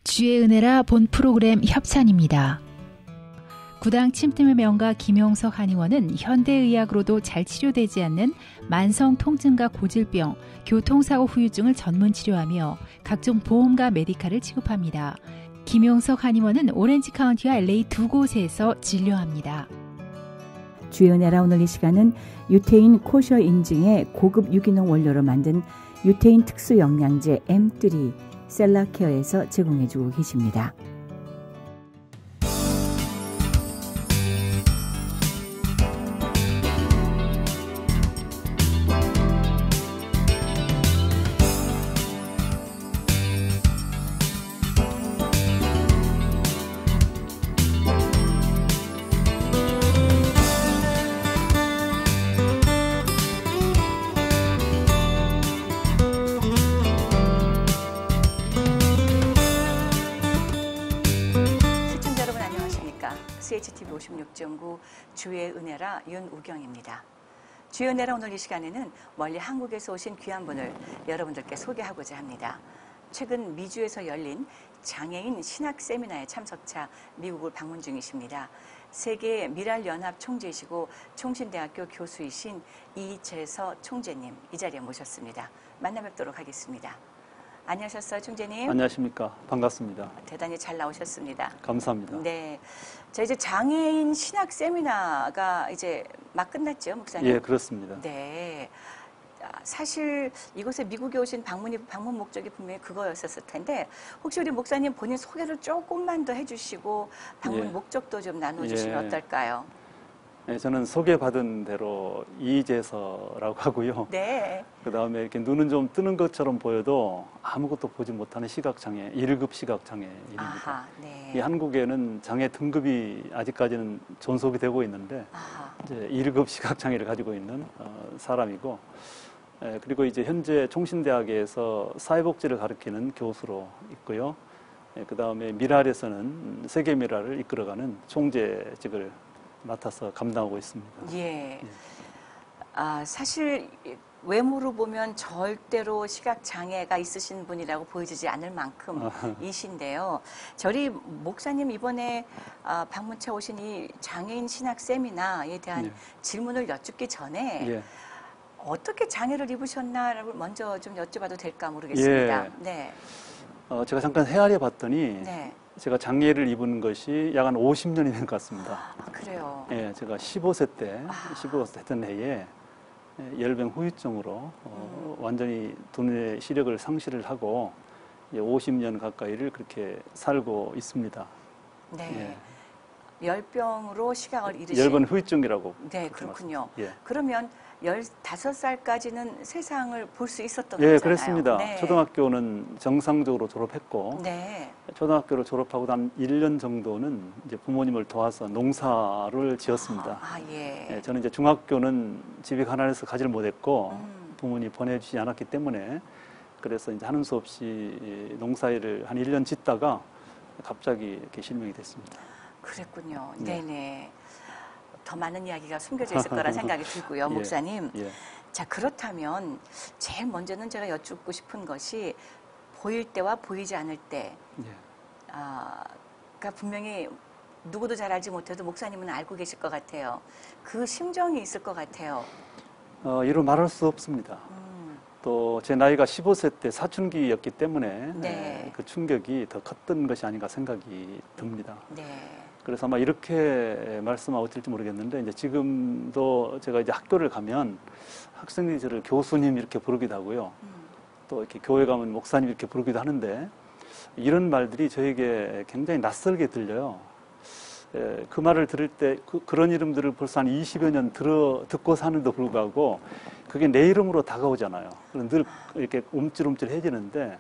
주의 은혜라 본 프로그램 협찬입니다. 구당 침팀의 명가 김용석 한의원은 현대의학으로도 잘 치료되지 않는 만성 통증과 고질병, 교통사고 후유증을 전문 치료하며 각종 보험과 메디칼을 취급합니다. 김용석 한의원은 오렌지 카운티와 LA 두 곳에서 진료합니다. 주의 은혜라 오늘 이 시간은 유태인 코셔 인증의 고급 유기농 원료로 만든 유태인 특수 영양제 M3 셀라케어에서 제공해주고 계십니다. CHTV 56.9 주의 은혜라 윤우경입니다. 주의 은혜라 오늘 이 시간에는 멀리 한국에서 오신 귀한 분을 여러분들께 소개하고자 합니다. 최근 미주에서 열린 장애인 신학 세미나에 참석차 미국을 방문 중이십니다. 세계 미랄연합 총재이시고 총신대학교 교수이신 이재서 총재님 이 자리에 모셨습니다. 만나 뵙도록 하겠습니다. 안녕하셨어요, 총재님? 안녕하십니까. 반갑습니다. 대단히 잘 나오셨습니다. 감사합니다. 네. 자, 이제 장애인 신학 세미나가 이제 막 끝났죠, 목사님? 예, 그렇습니다. 네. 사실 이곳에 미국에 오신 방문 목적이 분명히 그거였었을 텐데 혹시 우리 목사님 본인 소개를 조금만 더 해주시고 방문 목적도 좀 나눠주시면 어떨까요? 네, 저는 소개받은 대로 이재서라고 하고요. 네. 그 다음에 이렇게 눈은 좀 뜨는 것처럼 보여도 아무것도 보지 못하는 시각장애, 1급 시각장애인입니다. 아하, 네. 이 한국에는 장애 등급이 아직까지는 존속이 되고 있는데 이제 1급 시각장애를 가지고 있는 사람이고, 그리고 이제 현재 총신대학에서 사회복지를 가르치는 교수로 있고요. 그 다음에 미랄에서는 세계 미랄을 이끌어가는 총재직을 맡아서 감당하고 있습니다. 예. 사실 외모로 보면 절대로 시각장애가 있으신 분이라고 보여지지 않을 만큼이신데요. 저희 목사님 이번에 방문차 오신 이 장애인 신학 세미나에 대한 질문을 여쭙기 전에 어떻게 장애를 입으셨나를 먼저 좀 여쭤봐도 될까 모르겠습니다. 네. 제가 잠깐 헤아려 봤더니 제가 장애를 입은 것이 약 한 50년이 된 것 같습니다. 그래요? 예, 제가 15세 때, 15세 했던 해에 열병 후유증으로 완전히 두뇌 시력을 상실을 하고 50년 가까이를 그렇게 살고 있습니다. 네. 열병으로 시각을 잃으신. 열번 후유증이라고. 네, 그렇군요. 예. 그러면 15살까지는 세상을 볼 수 있었던 거잖아요. 예, 그렇습니다. 네. 초등학교는 정상적으로 졸업했고, 네. 초등학교를 졸업하고 한 1년 정도는 이제 부모님을 도와서 농사를 지었습니다. 예. 저는 이제 중학교는 집이 가난해서 가지를 못했고, 부모님이 보내주지 않았기 때문에, 그래서 이제 하는 수 없이 농사일을 한 1년 짓다가 갑자기 이렇게 실명이 됐습니다. 그랬군요. 네네. 더 많은 이야기가 숨겨져 있을 거라 생각이 들고요, 목사님. 자, 그렇다면 제일 먼저는 제가 여쭙고 싶은 것이 보일 때와 보이지 않을 때, 그러니까 분명히 누구도 잘 알지 못해도 목사님은 알고 계실 것 같아요. 그 심정이 있을 것 같아요. 이루 말할 수 없습니다. 또 제 나이가 15세 때 사춘기였기 때문에 그 충격이 더 컸던 것이 아닌가 생각이 듭니다. 그래서 아마 이렇게 말씀하고 될지 모르겠는데, 이제 지금도 제가 이제 학교를 가면 학생들이 저를 교수님 이렇게 부르기도 하고요. 또 이렇게 교회 가면 목사님 이렇게 부르기도 하는데, 이런 말들이 저에게 굉장히 낯설게 들려요. 그 말을 들을 때 그런 이름들을 벌써 한 20여 년 듣고 사는데도 불구하고 그게 내 이름으로 다가오잖아요. 늘 이렇게 움찔움찔해지는데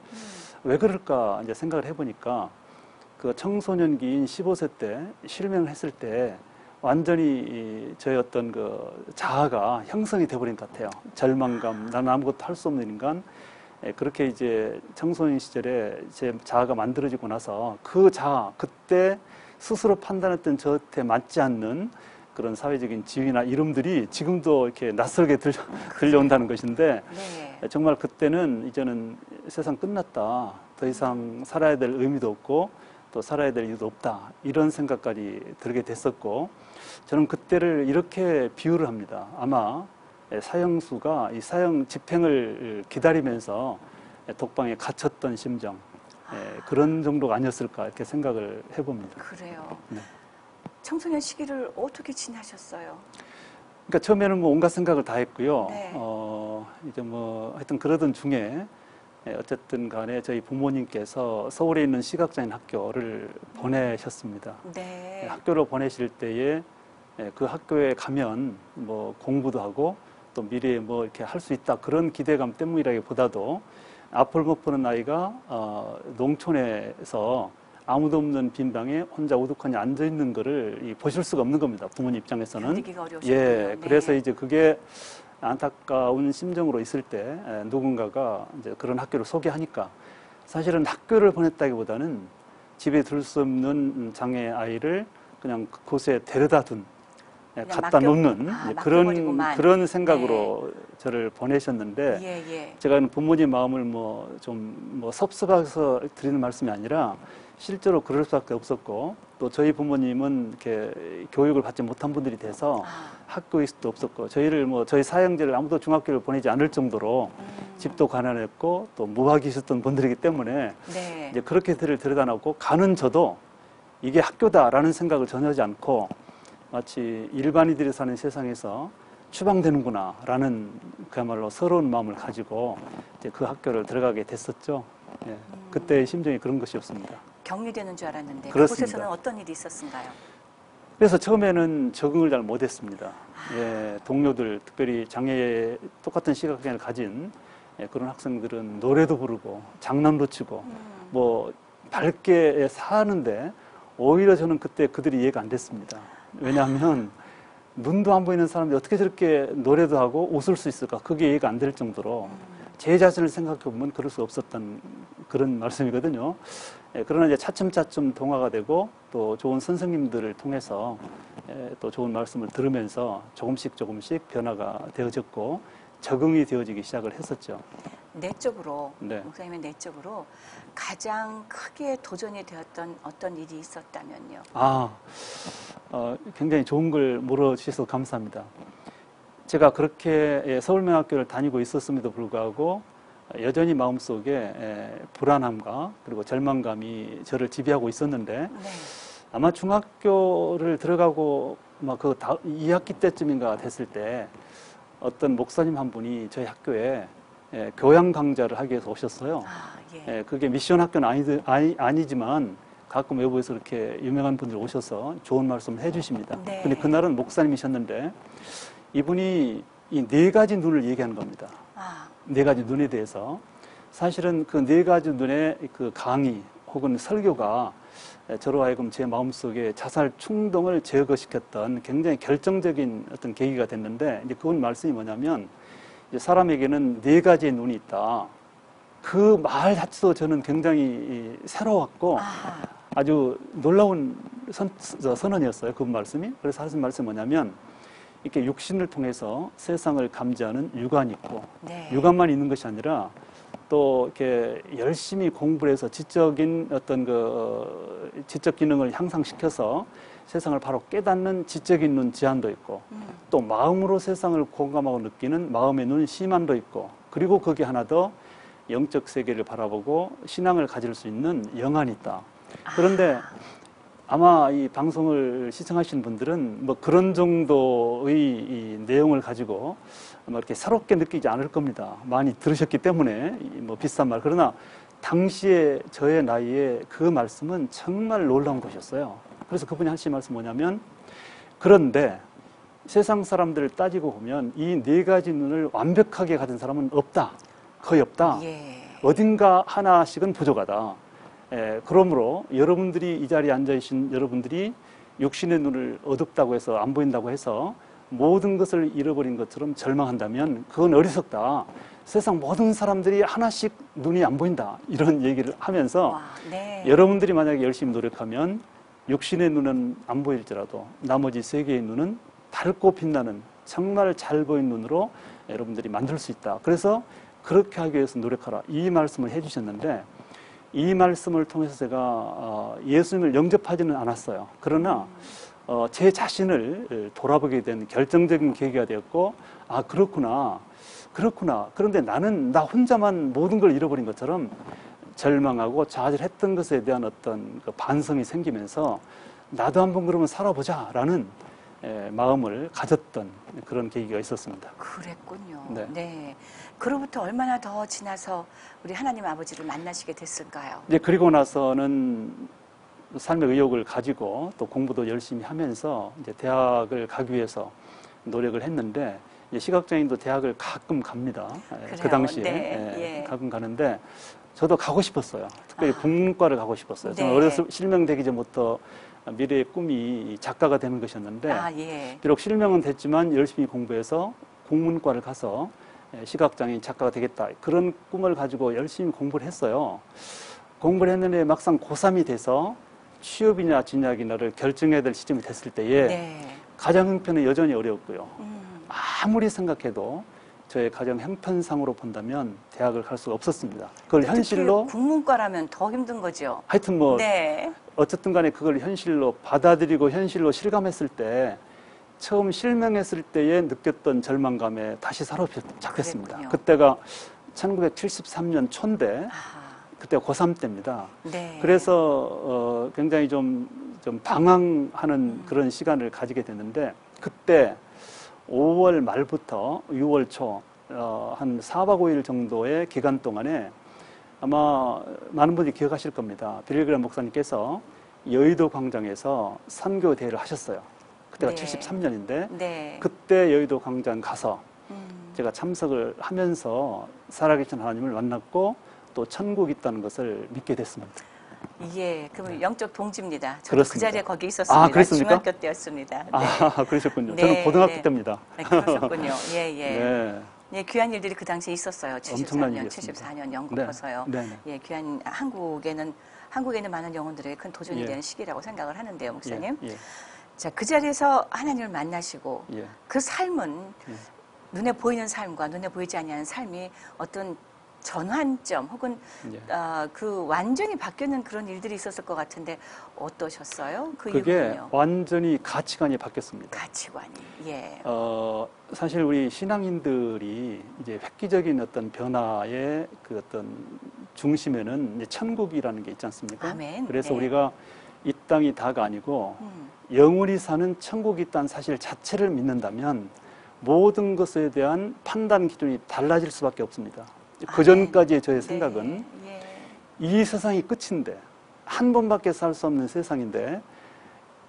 왜 그럴까 이제 생각을 해보니까, 그 청소년기인 15세 때 실명을 했을 때 완전히 저의 어떤 그 자아가 형성이 돼버린 것 같아요. 절망감, 나는 아무것도 할 수 없는 인간. 그렇게 이제 청소년 시절에 제 자아가 만들어지고 나서 그 자아, 그때 스스로 판단했던 저한테 맞지 않는 그런 사회적인 지위나 이름들이 지금도 이렇게 낯설게 들려온다는 것인데, 정말 그때는 이제는 세상 끝났다. 더 이상 살아야 될 의미도 없고 또 살아야 될 이유도 없다. 이런 생각까지 들게 됐었고 저는 그때를 이렇게 비유를 합니다. 아마 사형수가 이 사형 집행을 기다리면서 독방에 갇혔던 심정 그런 정도가 아니었을까 이렇게 생각을 해봅니다. 그래요. 네. 청소년 시기를 어떻게 지나셨어요? 그러니까 처음에는 뭐 온갖 생각을 다 했고요. 네. 이제 뭐 하여튼 그러던 중에 어쨌든 간에 저희 부모님께서 서울에 있는 시각장애인 학교를 보내셨습니다. 네. 학교로 보내실 때에 그 학교에 가면 뭐 공부도 하고 또 미래에 뭐 이렇게 할 수 있다 그런 기대감 때문이라기보다도 앞을 못 보는 아이가 농촌에서 아무도 없는 빈 방에 혼자 우두커니 앉아 있는 거를 보실 수가 없는 겁니다. 부모님 입장에서는. 견디기가 어려우시군요. 예, 그래서 이제 그게 안타까운 심정으로 있을 때 누군가가 이제 그런 학교를 소개하니까 사실은 학교를 보냈다기보다는 집에 둘 수 없는 장애 아이를 그냥 그곳에 데려다 둔 갖다 놓는 그런 생각으로 저를 보내셨는데 제가 부모님 마음을 뭐 섭섭해서 드리는 말씀이 아니라 실제로 그럴 수밖에 없었고 또 저희 부모님은 이렇게 교육을 받지 못한 분들이 돼서 학교일 수도 없었고 저희 사형제를 아무도 중학교를 보내지 않을 정도로 집도 가난했고 또 무학이 있었던 분들이기 때문에 이제 그렇게 데려다 놓고 가는 저도 이게 학교다라는 생각을 전혀 하지 않고 마치 일반인들이 사는 세상에서 추방되는구나라는 그야말로 서러운 마음을 가지고 이제 그 학교를 들어가게 됐었죠. 예, 그때의 심정이 그런 것이었습니다. 격리되는 줄 알았는데 그렇습니다. 그곳에서는 어떤 일이 있었을까요? 그래서 처음에는 적응을 잘 못했습니다. 예, 동료들, 특별히 장애에 똑같은 시각장애를 가진 그런 학생들은 노래도 부르고 장난도 치고 뭐 밝게 사는데 오히려 저는 그때 그들이 이해가 안 됐습니다. 왜냐하면 눈도 안 보이는 사람들이 어떻게 저렇게 노래도 하고 웃을 수 있을까? 그게 이해가 안 될 정도로 제 자신을 생각해 보면 그럴 수 없었던 그런 말씀이거든요. 그러나 이제 차츰차츰 동화가 되고 또 좋은 선생님들을 통해서 또 좋은 말씀을 들으면서 조금씩 변화가 되어졌고 적응이 되어지기 시작을 했었죠. 내적으로, 목사님의 내적으로 가장 크게 도전이 되었던 어떤 일이 있었다면요? 굉장히 좋은 걸 물어주셔서 감사합니다. 제가 그렇게 서울명학교를 다니고 있었음에도 불구하고 여전히 마음속에 불안함과 그리고 절망감이 저를 지배하고 있었는데 아마 중학교를 들어가고 막 그 2학기 때쯤인가 됐을 때 어떤 목사님 한 분이 저희 학교에 교양 강좌를 하기 위해서 오셨어요. 그게 미션 학교는 아니지만 가끔 외부에서 이렇게 유명한 분들 오셔서 좋은 말씀을 해주십니다. 근데 그날은 목사님이셨는데 이분이 이 4가지 눈을 얘기하는 겁니다. 4가지 눈에 대해서 사실은 그 4가지 눈의 그 강의 혹은 설교가 저로 하여금 제 마음속에 자살 충동을 제거시켰던 굉장히 결정적인 어떤 계기가 됐는데 이제 그분 말씀이 뭐냐면 이제 사람에게는 4가지의 눈이 있다. 그 말 자체도 저는 굉장히 새로웠고 아주 놀라운 선언이었어요. 그분 말씀이. 그래서 하신 말씀이 뭐냐면 이렇게 육신을 통해서 세상을 감지하는 육안이 있고 육안만 있는 것이 아니라 또 이렇게 열심히 공부를 해서 지적인 어떤 지적 기능을 향상시켜서 세상을 바로 깨닫는 지적인 눈 지한도 있고 또 마음으로 세상을 공감하고 느끼는 마음의 눈 심한도 있고 그리고 거기 하나 더 영적 세계를 바라보고 신앙을 가질 수 있는 영안이 있다. 그런데 아마 이 방송을 시청하시는 분들은 뭐 그런 정도의 이 내용을 가지고 뭐 이렇게 새롭게 느끼지 않을 겁니다. 많이 들으셨기 때문에 뭐 비슷한 말. 그러나 당시에 저의 나이에 그 말씀은 정말 놀라운 것이었어요. 그래서 그분이 하신 말씀 뭐냐면 그런데 세상 사람들을 따지고 보면 이 4가지 눈을 완벽하게 가진 사람은 없다. 거의 없다. 어딘가 하나씩은 부족하다. 그러므로 여러분들이 이 자리에 앉아계신 여러분들이 육신의 눈을 어둡다고 해서 안 보인다고 해서 모든 것을 잃어버린 것처럼 절망한다면 그건 어리석다. 세상 모든 사람들이 하나씩 눈이 안 보인다. 이런 얘기를 하면서 여러분들이 만약에 열심히 노력하면 육신의 눈은 안 보일지라도 나머지 3개의 눈은 밝고 빛나는 정말 잘 보이는 눈으로 여러분들이 만들 수 있다. 그래서 그렇게 하기 위해서 노력하라. 이 말씀을 해주셨는데 이 말씀을 통해서 제가 예수님을 영접하지는 않았어요. 그러나 제 자신을 돌아보게 된 결정적인 계기가 되었고, 아, 그렇구나. 그런데 나는 나 혼자만 모든 걸 잃어버린 것처럼 절망하고 좌절했던 것에 대한 어떤 그 반성이 생기면서 나도 한번 그러면 살아보자라는 마음을 가졌던 그런 계기가 있었습니다. 그랬군요. 네. 네. 그로부터 얼마나 더 지나서 우리 하나님 아버지를 만나시게 됐을까요? 이제 그리고 나서는 삶의 의욕을 가지고 또 공부도 열심히 하면서 이제 대학을 가기 위해서 노력을 했는데, 이제 시각장애인도 대학을 가끔 갑니다. 그래요? 그 당시에 네. 가끔 가는데 저도 가고 싶었어요. 특별히 국문과를 가고 싶었어요. 네. 저는 어려서 실명되기 전부터 미래의 꿈이 작가가 되는 것이었는데, 예. 비록 실명은 됐지만 열심히 공부해서 국문과를 가서 시각장애인 작가가 되겠다, 그런 꿈을 가지고 열심히 공부를 했어요. 공부를 했는데 막상 고3이 돼서 취업이냐 진학이냐를 결정해야 될 시점이 됐을 때에 네. 가정 형편은 여전히 어려웠고요. 아무리 생각해도 저의 가정 형편상으로 본다면 대학을 갈 수가 없었습니다. 그걸 현실로, 국문과라면 더 힘든 거죠. 하여튼 뭐 네. 어쨌든 간에 그걸 현실로 받아들이고 현실로 실감했을 때, 처음 실명했을 때에 느꼈던 절망감에 다시 사로잡기 시작했습니다. 그랬군요. 그때가 1973년 초인데, 그때가 고3 때입니다. 네. 그래서 굉장히 좀 방황하는 그런 시간을 가지게 됐는데, 그때 5월 말부터 6월 초 한 4박 5일 정도의 기간 동안에 아마 많은 분들이 기억하실 겁니다. 빌리그램 목사님께서 여의도 광장에서 선교 대회를 하셨어요. 그때가 네. 73년인데 네. 그때 여의도 광장 가서 제가 참석을 하면서 살아계신 하나님을 만났고 또 천국이 있다는 것을 믿게 됐습니다. 예, 그럼 영적 동지입니다. 저도 그렇습니다. 그 자리에 거기 있었습니다. 아, 그랬습니까? 중학교 때였습니다. 네. 아, 그러셨군요. 네, 저는 고등학교 네. 때입니다. 네, 그러셨군요. 예, 예. 네. 예, 귀한 일들이 그 당시에 있었어요. 엄청난 73년, 일이었습니다. 74년 영국에서요. 네. 네. 예, 귀한 한국에는 많은 영혼들의 큰 도전이 예. 되는 시기라고 생각을 하는데요, 목사님. 예. 예. 자, 그 자리에서 하나님을 만나시고 예. 그 삶은 예. 눈에 보이는 삶과 눈에 보이지 않는 삶이 어떤 전환점 혹은 예. 그 완전히 바뀌는 그런 일들이 있었을 것 같은데 어떠셨어요? 그 그게 이후는요? 완전히 가치관이 바뀌었습니다. 가치관이. 예. 사실 우리 신앙인들이 이제 획기적인 어떤 변화의 그 어떤 중심에는 이제 천국이라는 게 있지 않습니까? 아멘. 그래서 네. 우리가 이 땅이 다가 아니고 영원히 사는 천국이 있다는 사실 자체를 믿는다면 모든 것에 대한 판단 기준이 달라질 수밖에 없습니다. 그 전까지의 저의 생각은 네. 이 세상이 끝인데, 한 번밖에 살 수 없는 세상인데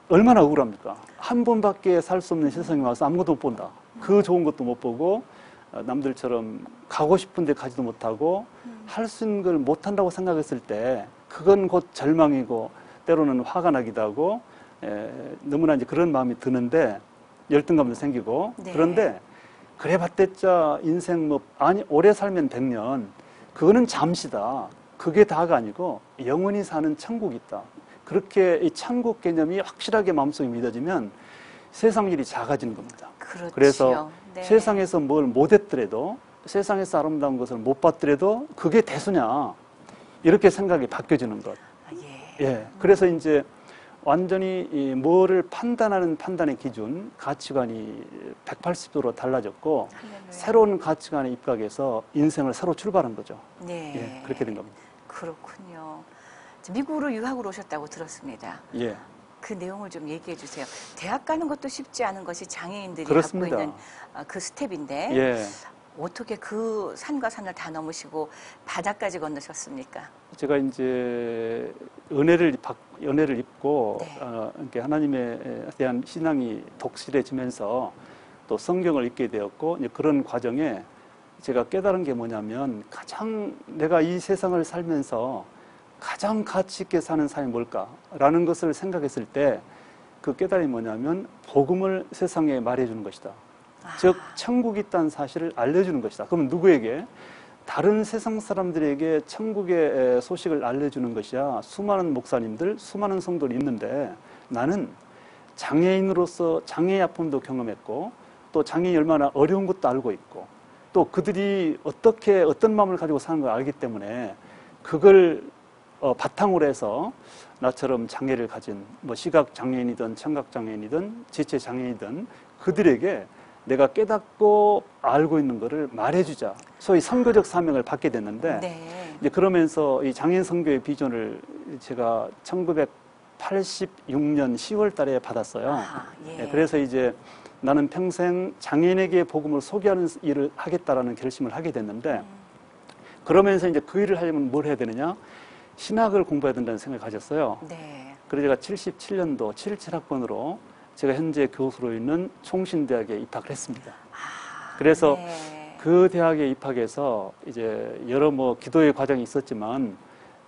얼마나 억울합니까? 한 번밖에 살 수 없는 세상에 와서 아무것도 못 본다. 그 좋은 것도 못 보고 남들처럼 가고 싶은데 가지도 못하고 할 수 있는 걸 못한다고 생각했을 때 그건 곧 절망이고 때로는 화가 나기도 하고 너무나 이제 그런 마음이 드는데 열등감도 생기고 네. 그런데 그래 봤댔자 인생 뭐 아니 오래 살면 100년 그거는 잠시다. 그게 다가 아니고 영원히 사는 천국이 있다. 그렇게 이 천국 개념이 확실하게 마음속에 믿어지면 세상 일이 작아지는 겁니다. 그렇죠. 그래서 네. 세상에서 뭘 못했더라도 세상에서 아름다운 것을 못 봤더라도 그게 대수냐 이렇게 생각이 바뀌어지는 것. 예. 예. 그래서 이제 완전히 이 뭐를 판단하는 판단의 기준, 가치관이 180도로 달라졌고 할렐루야. 새로운 가치관에 입각해서 인생을 새로 출발한 거죠. 네. 예, 그렇게 된 겁니다. 그렇군요. 미국으로 유학으로 오셨다고 들었습니다. 예. 그 내용을 좀 얘기해 주세요. 대학 가는 것도 쉽지 않은 것이 장애인들이 그렇습니다. 갖고 있는 그 스텝인데 예. 어떻게 그 산과 산을 다 넘으시고 바다까지 건너셨습니까? 제가 이제 은혜를 입고 네. 이렇게 하나님에 대한 신앙이 독실해지면서 또 성경을 읽게 되었고 이제 그런 과정에 제가 깨달은 게 뭐냐면 가장 내가 이 세상을 살면서 가장 가치 있게 사는 삶이 뭘까라는 것을 생각했을 때 그 깨달음이 뭐냐면 복음을 세상에 말해주는 것이다. 즉 천국이 있다는 사실을 알려주는 것이다. 그럼 누구에게? 다른 세상 사람들에게 천국의 소식을 알려주는 것이야 수많은 목사님들, 수많은 성도들이 있는데 나는 장애인으로서 장애의 아픔도 경험했고 또 장애인이 얼마나 어려운 것도 알고 있고 또 그들이 어떤 마음을 가지고 사는 걸 알기 때문에 그걸 바탕으로 해서 나처럼 장애를 가진 뭐 시각 장애인이든 청각 장애인이든 지체 장애인이든 그들에게 내가 깨닫고 알고 있는 것을 말해주자. 소위 선교적 사명을 받게 됐는데 네. 이제 그러면서 이 장애인 선교의 비전을 제가 1986년 10월 달에 받았어요. 아, 예. 예, 그래서 이제 나는 평생 장애인에게 복음을 소개하는 일을 하겠다라는 결심을 하게 됐는데 그러면서 이제 그 일을 하려면 뭘 해야 되느냐? 신학을 공부해야 된다는 생각을 가졌어요. 네. 그래서 제가 77년도 77학번으로 제가 현재 교수로 있는 총신대학에 입학을 했습니다. 그래서 네. 그 대학에 입학해서 이제 여러 뭐 기도의 과정이 있었지만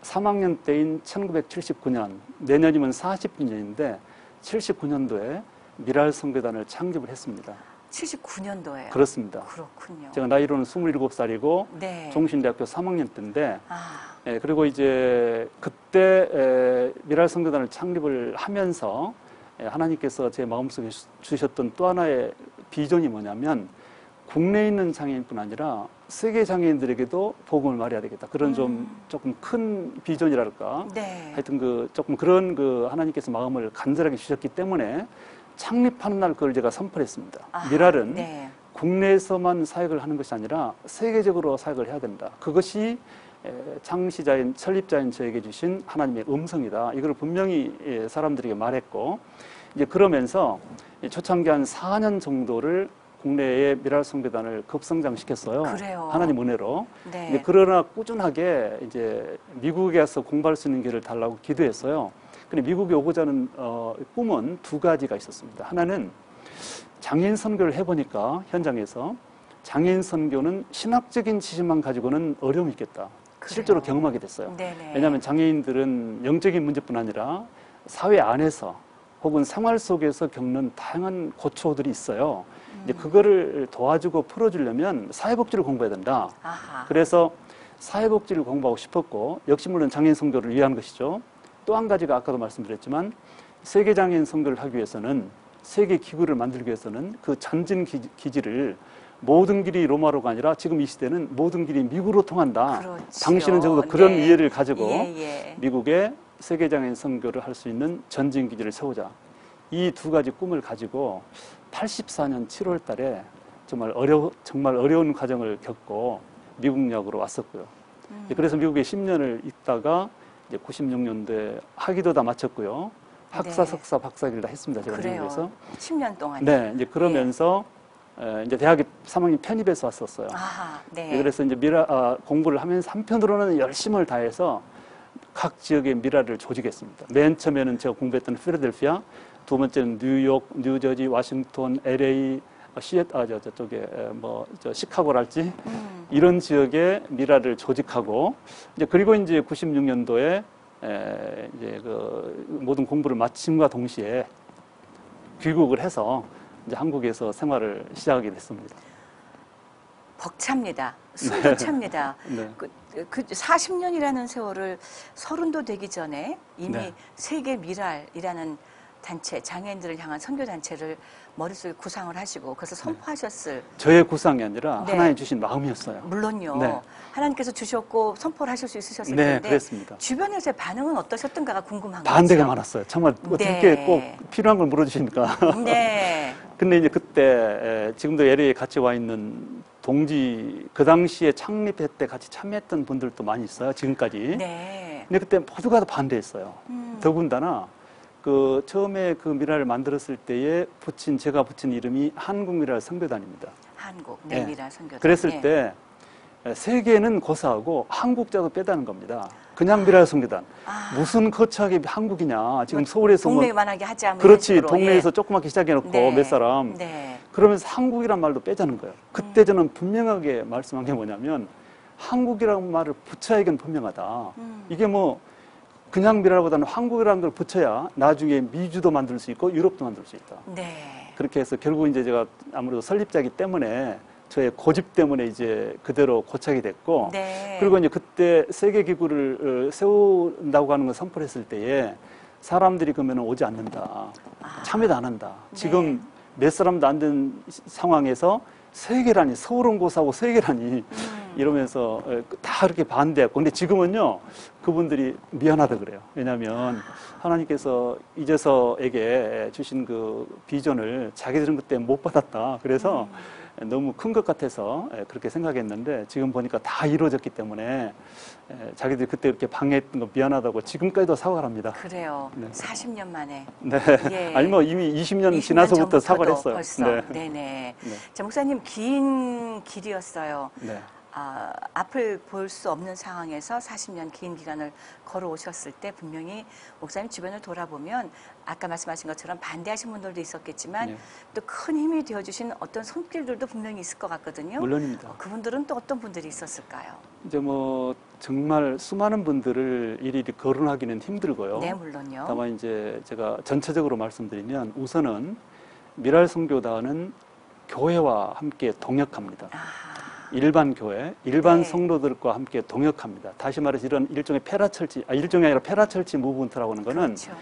3학년 때인 1979년, 내년이면 40주년인데 79년도에 미랄 선교단을 창립을 했습니다. 79년도에요? 그렇습니다. 그렇군요. 제가 나이로는 27살이고 네. 종신대학교 3학년 때인데 아. 예, 그리고 이제 그때 미랄 선교단을 창립을 하면서 하나님께서 제 마음속에 주셨던 또 하나의 비전이 뭐냐면 국내에 있는 장애인뿐 아니라 세계 장애인들에게도 복음을 말해야 되겠다. 그런 좀 조금 큰 비전이랄까. 네. 하여튼 조금 그런 하나님께서 마음을 간절하게 주셨기 때문에 창립하는 날 그걸 제가 선포했습니다. 아하, 미랄은 네. 국내에서만 사역을 하는 것이 아니라 세계적으로 사역을 해야 된다. 그것이 창시자인 설립자인 저에게 주신 하나님의 음성이다. 이걸 분명히 사람들에게 말했고 이제 그러면서 초창기 한 4년 정도를 국내에 미랄 선교단을 급성장시켰어요. 그래요. 하나님 은혜로. 네. 이제 그러나 꾸준하게 이제 미국에 가서 공부할 수 있는 길을 달라고 기도했어요. 근데 미국에 오고자 하는 꿈은 두 가지가 있었습니다. 하나는 장애인 선교를 해보니까 현장에서 장애인 선교는 신학적인 지식만 가지고는 어려움이 있겠다. 그래요. 실제로 경험하게 됐어요. 네네. 왜냐하면 장애인들은 영적인 문제뿐 아니라 사회 안에서 혹은 생활 속에서 겪는 다양한 고초들이 있어요. 이제 그거를 도와주고 풀어주려면 사회복지를 공부해야 된다. 아하. 그래서 사회복지를 공부하고 싶었고 역시 물론 장애인 선교를 위한 것이죠. 또 한 가지가 아까도 말씀드렸지만 세계 장애인 선교를 하기 위해서는 세계 기구를 만들기 위해서는 그 전진 기지를 모든 길이 로마로가 아니라 지금 이 시대는 모든 길이 미국으로 통한다. 그렇지요. 당신은 적어도 그런 네. 이해를 가지고 예. 미국에 세계장애인 선교를 할 수 있는 전진 기지를 세우자. 이 두 가지 꿈을 가지고 84년 7월 달에 정말 어려운 과정을 겪고 미국역으로 왔었고요. 그래서 미국에 10년을 있다가 이제 96년도에 학위도 다 마쳤고요. 학사, 네. 석사, 박사기를 다 했습니다. 제가 그래요. 미국에서. 10년 동안. 네, 이제 그러면서 이제 대학에 3학년 편입해서 왔었어요. 아하. 네. 그래서 이제 공부를 하면서 한편으로는 열심을 다해서 각 지역의 미랄을 조직했습니다. 맨 처음에는 제가 공부했던 필라델피아, 두 번째는 뉴욕, 뉴저지, 워싱턴, LA, 시카고랄지 이런 지역의 미랄을 조직하고 그리고 이제 96년도에 이제 모든 공부를 마침과 동시에 귀국을 해서 이제 한국에서 생활을 시작하게 됐습니다. 벅찹니다. 숨도 찹니다. 네. 그 40년이라는 세월을 30도 되기 전에 이미 네. 세계 미랄이라는 단체, 장애인들을 향한 선교단체를 머릿속에 구상을 하시고 그래서 선포하셨을. 저의 구상이 아니라 네. 하나님 주신 마음이었어요. 물론요. 네. 하나님께서 주셨고 선포를 하실 수 있으셨을 네, 텐데 그랬습니다. 주변에서의 반응은 어떠셨던가가 궁금한 반대가 거죠. 많았어요. 정말 네. 어떻게 꼭 필요한 걸 물어주시니까. 네. 근데 이제 그때 지금도 LA에 같이 와 있는 동지 그 당시에 창립할 때 같이 참여했던 분들도 많이 있어요. 지금까지. 네. 근데 그때 모두가 다 반대했어요. 더군다나 처음에 그 미랄을 만들었을 때에 제가 붙인 이름이 한국미랄 선교단입니다. 한국 네. 미랄 선교단. 그랬을 네. 때 세계는 고사하고 한국자도 빼다는 겁니다. 그냥 미랄 선교단. 무슨 거창하게 한국이냐. 지금 서울에서 동네만하게 하지 않는 그렇지. 식으로. 동네에서 예. 조그맣게 시작해놓고 네. 몇 사람. 네. 그러면서 한국이란 말도 빼자는 거예요. 그때 저는 분명하게 말씀한 게 뭐냐면 한국이라는 말을 붙여야겠는 분명하다. 이게 그냥 미랄보다는 한국이라는 걸 붙여야 나중에 미주도 만들 수 있고 유럽도 만들 수 있다. 네. 그렇게 해서 결국 이제 제가 아무래도 설립자이기 때문에 저의 고집 때문에 이제 그대로 고착이 됐고 네. 그리고 이제 그때 세계 기구를 세운다고 하는 걸 선포를 했을 때에 사람들이 그러면 오지 않는다. 참여도 안 한다. 지금 몇 사람도 안 된 상황에서 세계라니, 서울원고사하고 세계라니 이러면서 다 그렇게 반대했고, 근데 지금은요 그분들이 미안하다 그래요. 왜냐하면 하나님께서 이재서에게 주신 그 비전을 자기들은 그때 못 받았다. 그래서 너무 큰 것 같아서 그렇게 생각했는데 지금 보니까 다 이루어졌기 때문에 자기들이 그때 그렇게 방해했던 거 미안하다고 지금까지도 사과를 합니다. 그래요. 네. 40년 만에. 네. 예. 아니 뭐 이미 20년 지나서부터 사과를 했어요. 벌써. 네. 네네. 네. 자, 목사님 긴 길이었어요. 네. 앞을 볼 수 없는 상황에서 40년 긴 기간을 걸어오셨을 때 분명히 목사님 주변을 돌아보면 아까 말씀하신 것처럼 반대하신 분들도 있었겠지만 또 큰 힘이 되어주신 어떤 손길들도 분명히 있을 것 같거든요. 물론입니다. 그분들은 또 어떤 분들이 있었을까요? 이제 뭐 정말 수많은 분들을 일일이 거론하기는 힘들고요. 네, 물론요. 다만 이제 제가 전체적으로 말씀드리면 우선은 미랄 선교단은 교회와 함께 동역합니다. 일반 교회, 일반 성도들과 함께 동역합니다. 다시 말해서 이런 일종의 페라철치, 일종이 아니라 페라철치 무브먼트라고 하는 거는 그렇죠.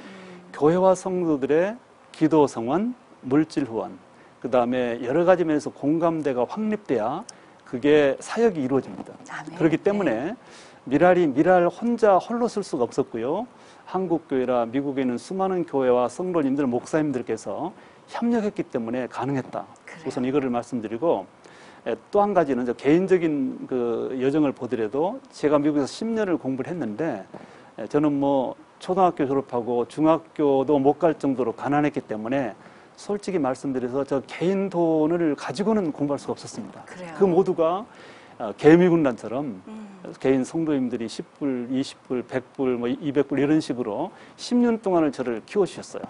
교회와 성도들의 기도 성원, 물질 후원, 그 다음에 여러 가지 면에서 공감대가 확립돼야 그게 사역이 이루어집니다. 그렇기 때문에 미랄 혼자 홀로 쓸 수가 없었고요. 한국 교회나 미국에 있는 수많은 교회와 성도님들, 목사님들께서 협력했기 때문에 가능했다. 그래요. 우선 이거를 말씀드리고, 또 한 가지는 개인적인 그 여정을 보더라도 제가 미국에서 10년을 공부를 했는데 저는 뭐 초등학교 졸업하고 중학교도 못 갈 정도로 가난했기 때문에 솔직히 말씀드려서 저 개인 돈을 가지고는 공부할 수가 없었습니다. 그래요. 그 모두가 개미군단처럼 개인 성도님들이 10불, 20불, 100불, 뭐 200불 이런 식으로 10년 동안을 저를 키워주셨어요.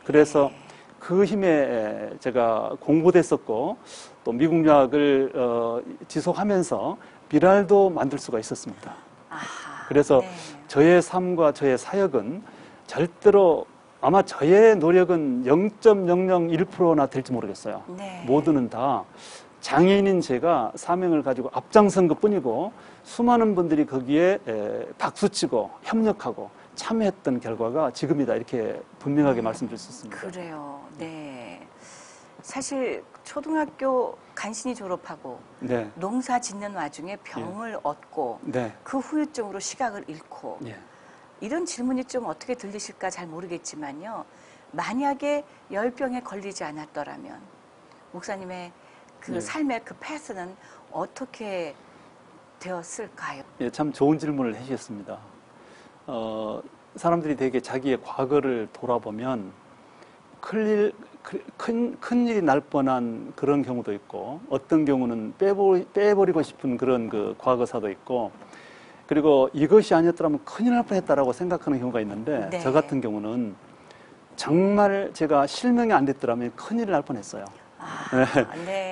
그래서 그 힘에 제가 공부됐었고 또 미국 유학을 지속하면서 미랄도 만들 수가 있었습니다. 그래서 저의 삶과 저의 사역은 절대로 아마 저의 노력은 0.001%나 될지 모르겠어요. 모두는 다 장애인인 제가 사명을 가지고 앞장선 것뿐이고 수많은 분들이 거기에 박수치고 협력하고 참여했던 결과가 지금이다, 이렇게 분명하게 말씀드릴 수 있습니다. 그래요. 네. 사실 초등학교 간신히 졸업하고 농사 짓는 와중에 병을 얻고 그 후유증으로 시각을 잃고 이런 질문이 좀 어떻게 들리실까 잘 모르겠지만요. 만약에 열병에 걸리지 않았더라면 목사님의 그 삶의 그 패스는 어떻게 되었을까요? 참 좋은 질문을 해주셨습니다. 사람들이 되게 자기의 과거를 돌아보면 큰일이 날 뻔한 그런 경우도 있고 어떤 경우는 빼버리고 싶은 그런 그 과거사도 있고 그리고 이것이 아니었더라면 큰일 날 뻔했다라고 생각하는 경우가 있는데 저 같은 경우는 정말 제가 실명이 안 됐더라면 큰일 날 뻔했어요.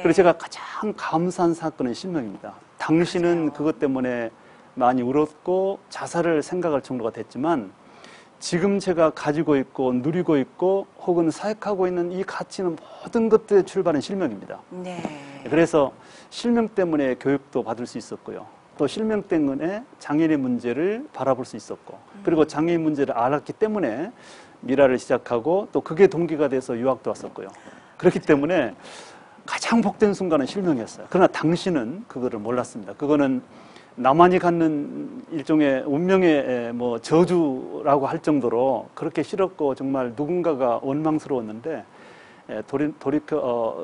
그래서 제가 가장 감사한 사건은 실명입니다. 당시는 그것 때문에 많이 울었고 자살을 생각할 정도가 됐지만 지금 제가 가지고 있고 누리고 있고 혹은 사역하고 있는 이 가치는 모든 것들의 출발은 실명입니다. 그래서 실명 때문에 교육도 받을 수 있었고요. 또 실명 때문에 장애인의 문제를 바라볼 수 있었고 그리고 장애인 문제를 알았기 때문에 미라를 시작하고 또 그게 동기가 돼서 유학도 왔었고요. 그렇기 때문에 가장 복된 순간은 실명이었어요. 그러나 당신은 그거를 몰랐습니다. 그거는 나만이 갖는 일종의 운명의 뭐 저주라고 할 정도로 그렇게 싫었고 정말 누군가가 원망스러웠는데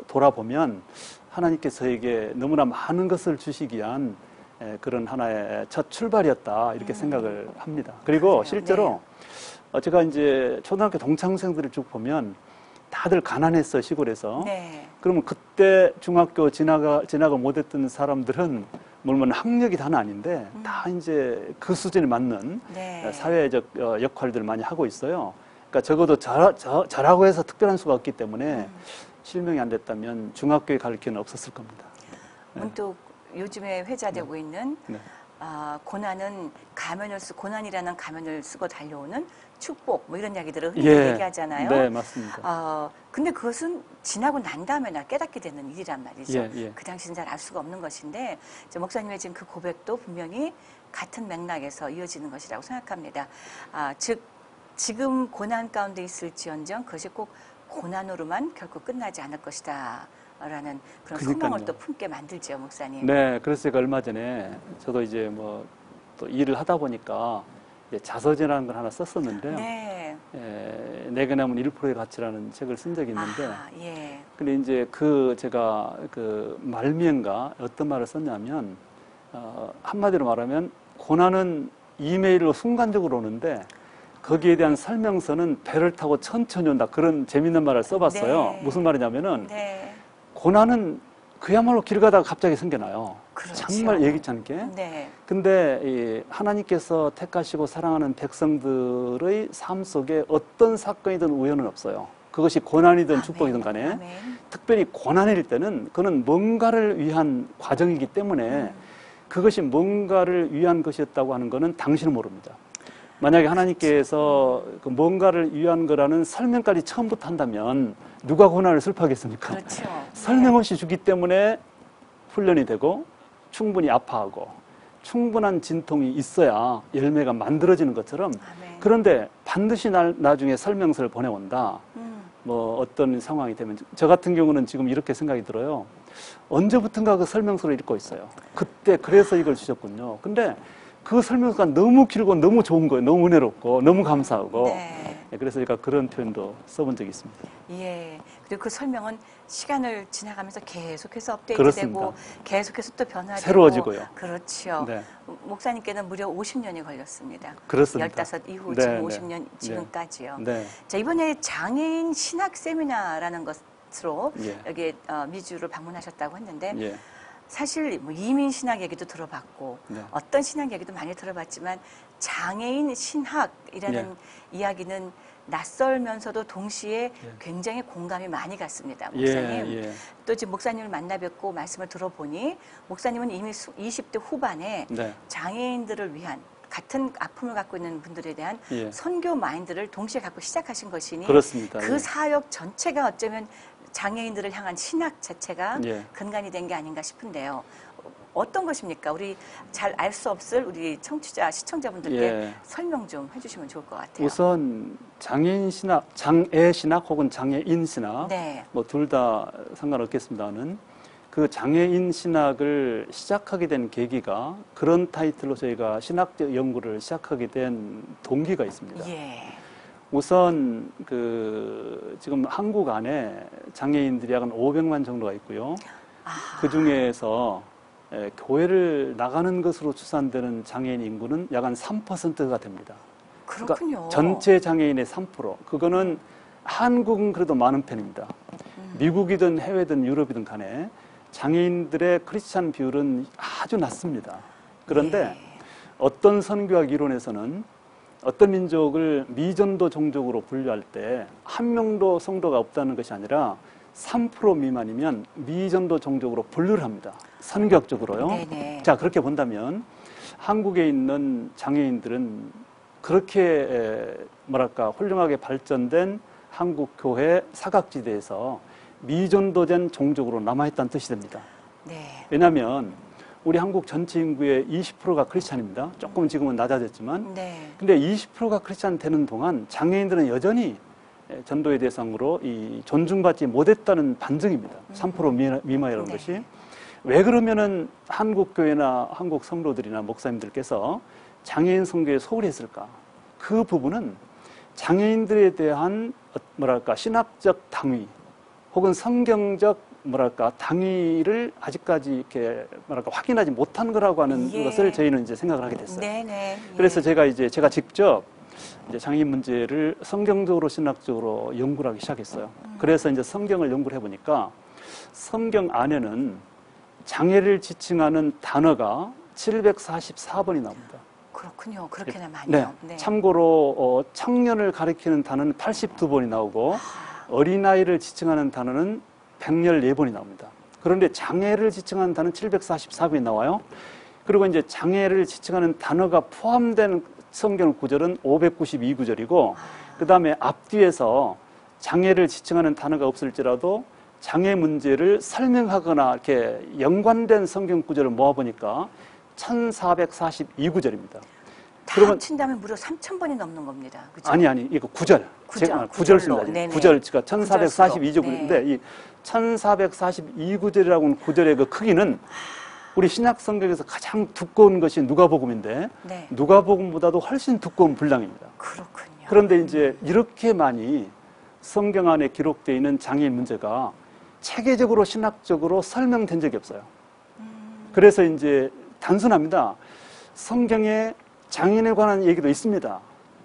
돌아보면 하나님께서 저에게 너무나 많은 것을 주시기 위한 그런 하나의 첫 출발이었다, 이렇게 생각을 합니다. 그리고 실제로 제가 이제 초등학교 동창생들을 쭉 보면 다들 가난했어, 시골에서. 그러면 그때 중학교 지나가 못했던 사람들은 물론 학력이 다는 아닌데 다 이제 그 수준에 맞는 사회적 역할들을 많이 하고 있어요. 그러니까 적어도 저라고 해서 특별한 수가 없기 때문에 실명이 안 됐다면 중학교에 갈 기회는 없었을 겁니다. 문득 요즘에 회자되고 있는 고난은 고난이라는 가면을 쓰고 달려오는 축복, 뭐 이런 이야기들을 흔히 얘기하잖아요. 네, 맞습니다. 근데 그것은 지나고 난 다음에 나 깨닫게 되는 일이란 말이죠. 그 당시는 잘 알 수가 없는 것인데, 목사님의 지금 그 고백도 분명히 같은 맥락에서 이어지는 것이라고 생각합니다. 즉, 지금 고난 가운데 있을지언정 그것이 꼭 고난으로만 결코 끝나지 않을 것이다 라는 그런 소망을 또 품게 만들죠, 목사님. 네, 그래서 제가 얼마 전에 저도 이제 뭐 또 일을 하다 보니까 자서전이라는 걸 하나 썼었는데요. 네. 내게 남은 1%의 가치라는 책을 쓴 적이 있는데, 예. 근데 이제 제가 그 말미엔가 어떤 말을 썼냐면, 한마디로 말하면 고난은 이메일로 순간적으로 오는데 거기에 대한 설명서는 배를 타고 천천히 온다. 그런 재밌는 말을 써봤어요. 네. 무슨 말이냐면은 네. 고난은 그야말로 길 가다가 갑자기 생겨나요. 그렇죠. 정말 예기치 않게. 네. 근데 하나님께서 택하시고 사랑하는 백성들의 삶 속에 어떤 사건이든 우연은 없어요. 그것이 고난이든 축복이든 간에. 아멘. 특별히 고난일 때는 그는 뭔가를 위한 과정이기 때문에 그것이 뭔가를 위한 것이었다고 하는 것은 당신은 모릅니다. 만약에 하나님께서 그 뭔가를 위한 거라는 설명까지 처음부터 한다면 누가 고난을 슬퍼하겠습니까? 그렇죠. 설명 없이 주기 때문에 훈련이 되고 충분히 아파하고 충분한 진통이 있어야 열매가 만들어지는 것처럼 아멘. 그런데 반드시 나중에 설명서를 보내온다. 뭐 어떤 상황이 되면 저 같은 경우는 지금 이렇게 생각이 들어요. 언제부턴가 그 설명서를 읽고 있어요. 그때 그래서 이걸 주셨군요. 근데 그 설명서가 너무 길고 너무 좋은 거예요. 너무 은혜롭고 너무 감사하고. 네. 그래서 제가 그런 표현도 써본 적이 있습니다. 예. 그리고 그 설명은 시간을 지나가면서 계속해서 업데이트되고 그렇습니다. 계속해서 또 변화되고 새로워지고요. 그렇죠. 네. 목사님께는 무려 50년이 걸렸습니다. 그렇습니다. 15 이후 네, 지금 네. 50년 지금까지요. 네. 자, 이번에 장애인 신학 세미나라는 것으로 예. 여기 미주를 방문하셨다고 했는데 예. 사실 뭐 이민 신학 얘기도 들어봤고 네. 어떤 신학 얘기도 많이 들어봤지만 장애인 신학이라는 이야기는 낯설면서도 동시에 굉장히 공감이 많이 갔습니다. 목사님. 예. 또 지금 목사님을 만나 뵙고 말씀을 들어보니 목사님은 이미 20대 후반에 네. 장애인들을 위한 같은 아픔을 갖고 있는 분들에 대한 예. 선교 마인드를 동시에 갖고 시작하신 것이니 그렇습니다. 그 예. 사역 전체가 어쩌면 장애인들을 향한 신학 자체가 예. 근간이 된 게 아닌가 싶은데요. 어떤 것입니까? 우리 잘 알 수 없을 우리 청취자, 시청자분들께 예. 설명 좀 해주시면 좋을 것 같아요. 우선 장애인 신학, 장애 신학 혹은 장애인 신학 네. 뭐 둘 다 상관없겠습니다는 그 장애인 신학을 시작하게 된 계기가 그런 타이틀로 저희가 신학적 연구를 시작하게 된 동기가 있습니다. 예. 우선 지금 한국 안에 장애인들이 약 500만 정도가 있고요. 그 중에서 교회를 나가는 것으로 추산되는 장애인 인구는 약 한 3%가 됩니다. 그렇군요. 그러니까 전체 장애인의 3%. 그거는 한국은 그래도 많은 편입니다. 미국이든 해외든 유럽이든 간에 장애인들의 크리스찬 비율은 아주 낮습니다. 그런데 어떤 선교학 이론에서는 어떤 민족을 미전도 종족으로 분류할 때 한 명도 성도가 없다는 것이 아니라 3% 미만이면 미전도 종족으로 분류를 합니다. 선교학적으로요. 네네. 자, 그렇게 본다면 한국에 있는 장애인들은 그렇게 뭐랄까 훌륭하게 발전된 한국 교회 사각지대에서 미전도된 종족으로 남아있다는 뜻이 됩니다. 네. 왜냐하면 우리 한국 전체 인구의 20%가 크리스찬입니다. 조금 지금은 낮아졌지만. 네. 근데 20%가 크리스찬 되는 동안 장애인들은 여전히 전도의 대상으로 존중받지 못했다는 반증입니다. 3% 미만이라는 네. 것이. 왜 그러면은 한국 교회나 한국 성도들이나 목사님들께서 장애인 선교에 소홀히 했을까? 그 부분은 장애인들에 대한 뭐랄까 신학적 당위 혹은 성경적 뭐랄까 당위를 아직까지 이렇게 뭐랄까 확인하지 못한 거라고 하는 것을 저희는 이제 생각을 하게 됐어요. 네네. 그래서 제가 직접 이제 장애인 문제를 성경적으로 신학적으로 연구를 하기 시작했어요. 그래서 이제 성경을 연구를 해보니까 성경 안에는 장애를 지칭하는 단어가 744번이 나옵니다. 그렇군요. 그렇게나 많이요. 네. 참고로 청년을 가리키는 단어는 82번이 나오고 어린아이를 지칭하는 단어는 114번이 나옵니다. 그런데 장애를 지칭하는 단어는 744번이 나와요. 그리고 이제 장애를 지칭하는 단어가 포함된 성경 구절은 592구절이고 그 다음에 앞뒤에서 장애를 지칭하는 단어가 없을지라도 장애 문제를 설명하거나 이렇게 연관된 성경 구절을 모아보니까 1442구절입니다. 다 합친다면 무려 3,000번이 넘는 겁니다. 그죠? 아니, 이거 구절. 구절수입니다. 구절, 그러니까 1442구절인데 네. 이 1442구절이라고 구절의 그 크기는 우리 신약 성경에서 가장 두꺼운 것이 누가복음인데 네. 누가복음보다도 훨씬 두꺼운 분량입니다. 그렇군요. 그런데 이제 이렇게 많이 성경 안에 기록되어 있는 장애인 문제가 체계적으로 신학적으로 설명된 적이 없어요. 그래서 이제 단순합니다. 성경에 장애인에 관한 얘기도 있습니다.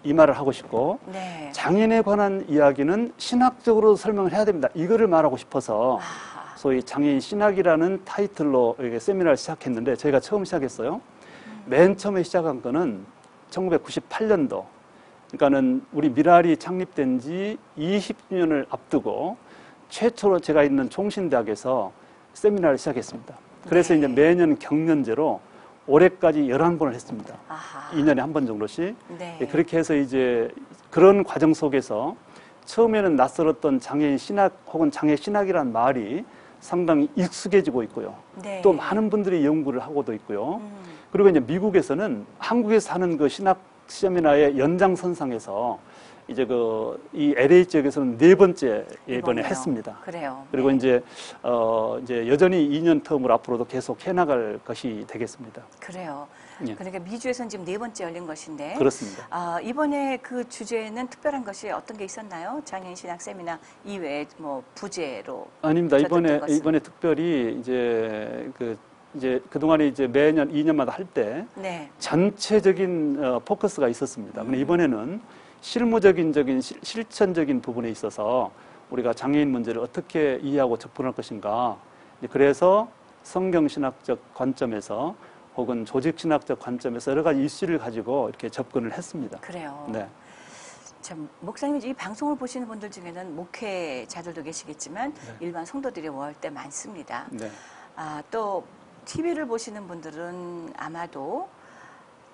이 말을 하고 싶고 네. 장애인에 관한 이야기는 신학적으로 설명을 해야 됩니다. 이거를 말하고 싶어서 소위 장애인 신학이라는 타이틀로 세미나를 시작했는데 저희가 처음 시작했어요. 맨 처음에 시작한 거는 1998년도. 그러니까는 우리 미랄이 창립된 지 20년을 앞두고 최초로 제가 있는 총신대학에서 세미나를 시작했습니다. 그래서 네. 이제 매년 경연제로 올해까지 11번을 했습니다. 아하. 2년에 한 번 정도씩. 네. 그렇게 해서 이제 그런 과정 속에서 처음에는 낯설었던 장애인 신학 혹은 장애 신학이라는 말이 상당히 익숙해지고 있고요. 네. 또 많은 분들이 연구를 하고도 있고요. 그리고 이제 미국에서는 한국에서 하는 그 신학 세미나의 연장선상에서 이제 이 LA 지역에서는 4번째 이번에 했습니다. 그래요. 그리고 네. 이제 여전히 2년 텀으로 앞으로도 계속 해나갈 것이 되겠습니다. 그래요. 예. 그러니까 미주에서는 지금 4번째 열린 것인데. 그렇습니다. 이번에 그 주제는 특별한 것이 어떤 게 있었나요? 장애인 신학 세미나 이외에 뭐 부제로. 아닙니다. 이번에 특별히 이제 그동안에 이제 매년 2년마다 할 때 네. 전체적인 포커스가 있었습니다. 근데 이번에는 실무적인 실천적인 부분에 있어서 우리가 장애인 문제를 어떻게 이해하고 접근할 것인가. 그래서 성경신학적 관점에서 혹은 조직신학적 관점에서 여러 가지 이슈를 가지고 이렇게 접근을 했습니다. 그래요. 네. 참, 목사님, 이 방송을 보시는 분들 중에는 목회자들도 계시겠지만 네. 일반 성도들이 올 때 많습니다. 네. 또 TV를 보시는 분들은 아마도